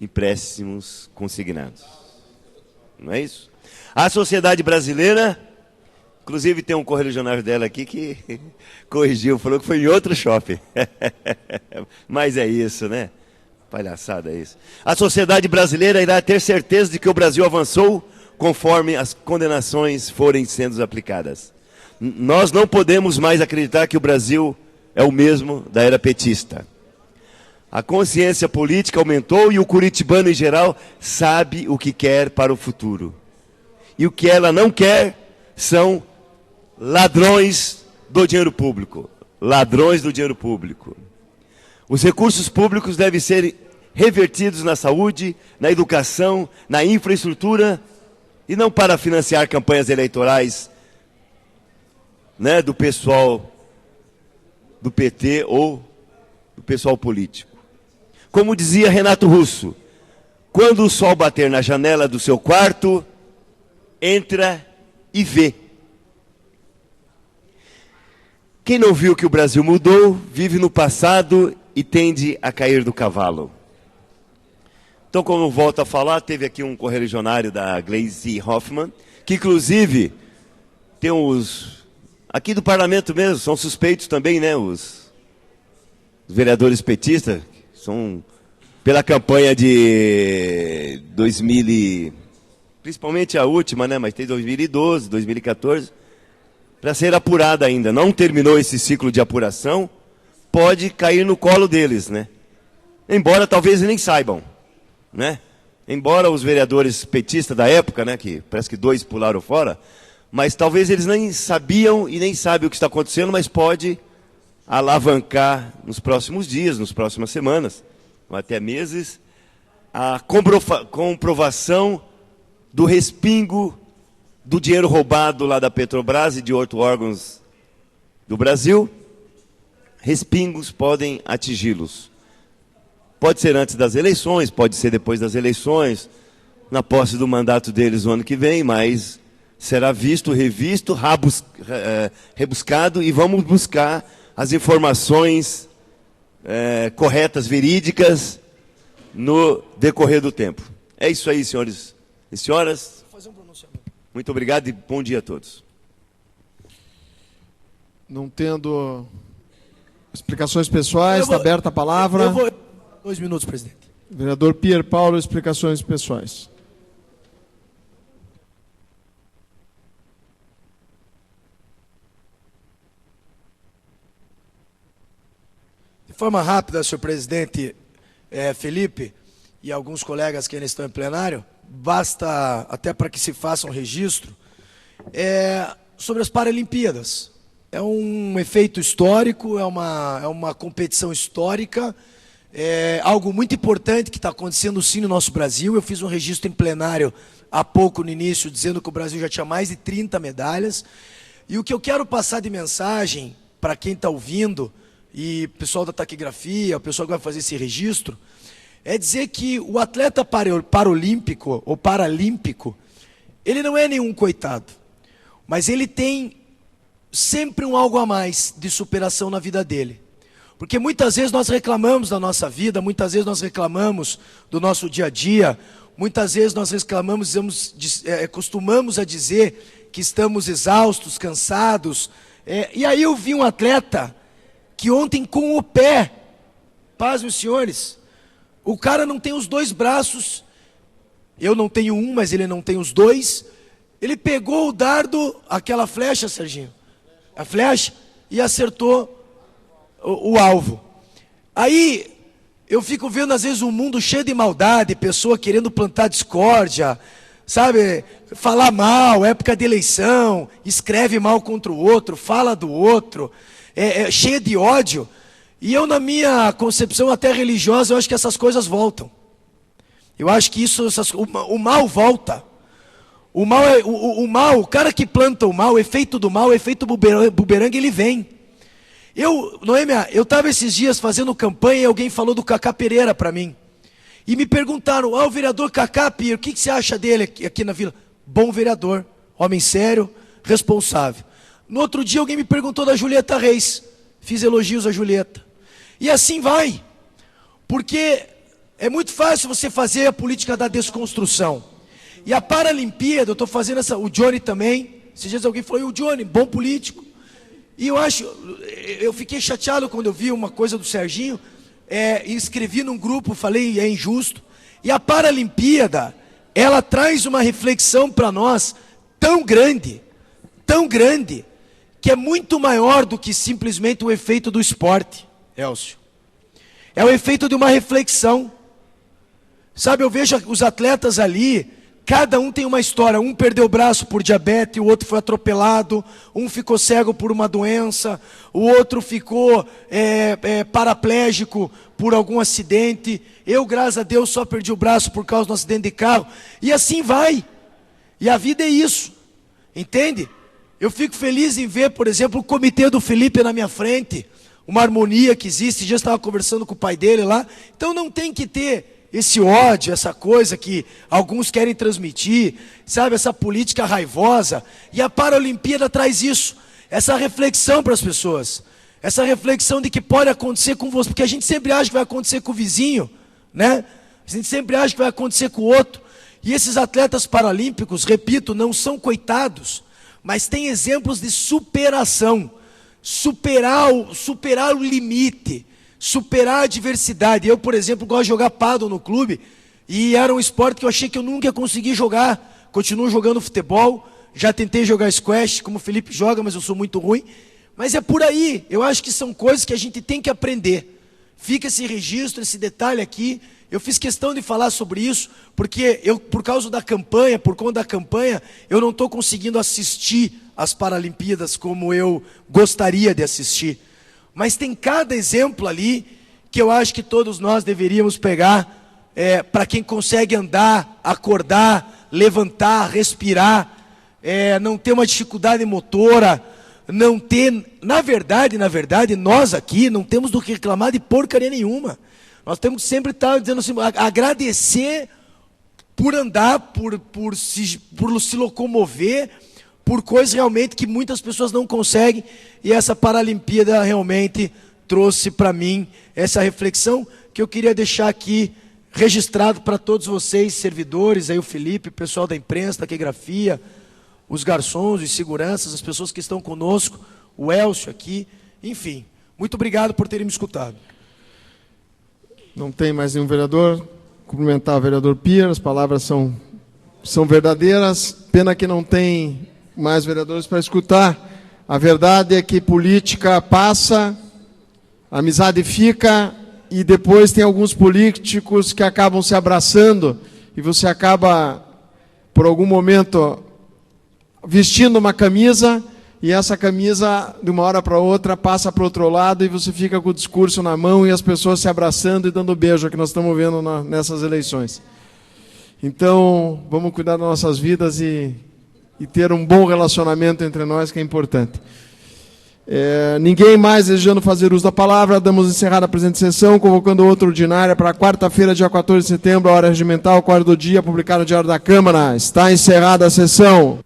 empréstimos consignados. Não é isso? A sociedade brasileira, inclusive tem um correligionário dela aqui que corrigiu, falou que foi em outro shopping. Mas é isso, né? Palhaçada é isso. A sociedade brasileira irá ter certeza de que o Brasil avançou conforme as condenações forem sendo aplicadas. Nós não podemos mais acreditar que o Brasil é o mesmo da era petista. A consciência política aumentou e o curitibano em geral sabe o que quer para o futuro. E o que ela não quer são ladrões do dinheiro público. Ladrões do dinheiro público. Os recursos públicos devem ser revertidos na saúde, na educação, na infraestrutura, e não para financiar campanhas eleitorais, né, do pessoal do PT ou do pessoal político. Como dizia Renato Russo, quando o sol bater na janela do seu quarto, entra e vê. Quem não viu que o Brasil mudou, vive no passado e tende a cair do cavalo. Então, como volto a falar, teve aqui um correligionário da Gleisi Hoffmann, que inclusive tem os... aqui do parlamento mesmo, são suspeitos também, né? Os vereadores petistas, são pela campanha de 2000, principalmente a última, né? Mas tem 2012, 2014, para ser apurada ainda. Não terminou esse ciclo de apuração, pode cair no colo deles, né? Embora talvez nem saibam, né? Embora os vereadores petistas da época, né, que parece que 2 pularam fora, mas talvez eles nem sabiam e nem sabem o que está acontecendo, mas pode alavancar nos próximos dias, nas próximas semanas, ou até meses, a comprovação do respingo do dinheiro roubado lá da Petrobras e de outros órgãos do Brasil. Respingos podem atingi-los. Pode ser antes das eleições, pode ser depois das eleições, na posse do mandato deles no ano que vem, mas será visto, revisto, rebuscado, e vamos buscar as informações corretas, verídicas, no decorrer do tempo. É isso aí, senhores e senhoras. Muito obrigado e bom dia a todos. Não tendo explicações pessoais, está aberta a palavra. Eu vou... 2 minutos, presidente. Vereador Pier Paulo, explicações pessoais. De forma rápida, senhor presidente, Felipe e alguns colegas que ainda estão em plenário, basta até para que se faça um registro, sobre as Paralimpíadas. É um efeito histórico, é uma competição histórica, é algo muito importante que está acontecendo sim no nosso Brasil. Eu fiz um registro em plenário há pouco no início, dizendo que o Brasil já tinha mais de 30 medalhas. E o que eu quero passar de mensagem para quem está ouvindo, e o pessoal da taquigrafia, o pessoal que vai fazer esse registro, é dizer que o atleta paralímpico ou paralímpico, ele não é nenhum coitado, mas ele tem sempre um algo a mais de superação na vida dele. Porque muitas vezes nós reclamamos da nossa vida, muitas vezes nós reclamamos do nosso dia a dia, muitas vezes nós reclamamos, costumamos a dizer que estamos exaustos, cansados. E aí eu vi um atleta que ontem com o pé, paz meus senhores, o cara não tem os 2 braços, eu não tenho um, mas ele não tem os 2, ele pegou o dardo, aquela flecha, Serginho, a flecha, e acertou o alvo. Aí eu fico vendo às vezes um mundo cheio de maldade, pessoa querendo plantar discórdia, sabe, falar mal, época de eleição, escreve mal contra o outro, fala do outro, cheio de ódio. E eu, na minha concepção até religiosa, eu acho que essas coisas voltam. Eu acho que o mal volta. O mal, o cara que planta o mal, o efeito do mal, o efeito bumerangue, ele vem. Noêmia, eu estava esses dias fazendo campanha e alguém falou do Cacá Pereira para mim. E me perguntaram, o vereador Cacá Pereira, o que você acha dele aqui na vila? Bom vereador, homem sério, responsável. No outro dia alguém me perguntou da Julieta Reis. Fiz elogios à Julieta. E assim vai. Porque é muito fácil você fazer a política da desconstrução. E a Paralimpíada, eu estou fazendo o Johnny também. Esses dias alguém falou, e o Johnny, bom político. E eu fiquei chateado quando eu vi uma coisa do Serginho, e escrevi num grupo, falei, é injusto. E a Paralimpíada, ela traz uma reflexão para nós tão grande, que é muito maior do que simplesmente o efeito do esporte, Elcio. É o efeito de uma reflexão. Sabe, eu vejo os atletas ali, cada um tem uma história. Um perdeu o braço por diabetes, o outro foi atropelado, um ficou cego por uma doença, o outro ficou paraplégico por algum acidente. Eu, graças a Deus, só perdi o braço por causa do acidente de carro. E assim vai. E a vida é isso. Entende? Eu fico feliz em ver, por exemplo, o comitê do Felipe na minha frente, uma harmonia que existe. Já estava conversando com o pai dele lá. Então não tem que ter esse ódio, essa coisa que alguns querem transmitir, sabe, essa política raivosa. E a Paralimpíada traz isso, essa reflexão para as pessoas, essa reflexão de que pode acontecer com você, porque a gente sempre acha que vai acontecer com o vizinho, né? A gente sempre acha que vai acontecer com o outro. E esses atletas paralímpicos, repito, não são coitados, mas têm exemplos de superação, superar o limite, superar a adversidade. Eu, por exemplo, gosto de jogar pádel no clube, e era um esporte que eu achei que eu nunca ia conseguir jogar. Continuo jogando futebol, já tentei jogar squash, como o Felipe joga, mas eu sou muito ruim. Mas é por aí, eu acho que são coisas que a gente tem que aprender. Fica esse registro, esse detalhe aqui. Eu fiz questão de falar sobre isso, porque eu, por causa da campanha, por conta da campanha, eu não estou conseguindo assistir às Paralimpíadas como eu gostaria de assistir. Mas tem cada exemplo ali que eu acho que todos nós deveríamos pegar, para quem consegue andar, acordar, levantar, respirar, não ter uma dificuldade motora, não ter... Na verdade, nós aqui não temos do que reclamar de porcaria nenhuma. Nós temos que sempre estar dizendo assim, agradecer por andar, por se locomover, por coisas realmente que muitas pessoas não conseguem. E essa Paralimpíada realmente trouxe para mim essa reflexão que eu queria deixar aqui registrado para todos vocês, servidores, aí o Felipe, o pessoal da imprensa, taquigrafia, os garçons, os seguranças, as pessoas que estão conosco, o Elcio aqui, enfim. Muito obrigado por terem me escutado. Não tem mais nenhum vereador. Cumprimentar o vereador Pia, as palavras são verdadeiras. Pena que não tem mais vereadores para escutar. A verdade é que política passa, amizade fica, e depois tem alguns políticos que acabam se abraçando, e você acaba, por algum momento, vestindo uma camisa, e essa camisa, de uma hora para outra, passa para o outro lado, e você fica com o discurso na mão e as pessoas se abraçando e dando beijo, que nós estamos vendo nessas eleições. Então, vamos cuidar das nossas vidas e ter um bom relacionamento entre nós, que é importante. Ninguém mais desejando fazer uso da palavra, damos encerrada a presente sessão, convocando outra ordinária para quarta-feira, dia 14 de setembro, a hora regimental, 4 do dia, publicado no Diário da Câmara. Está encerrada a sessão.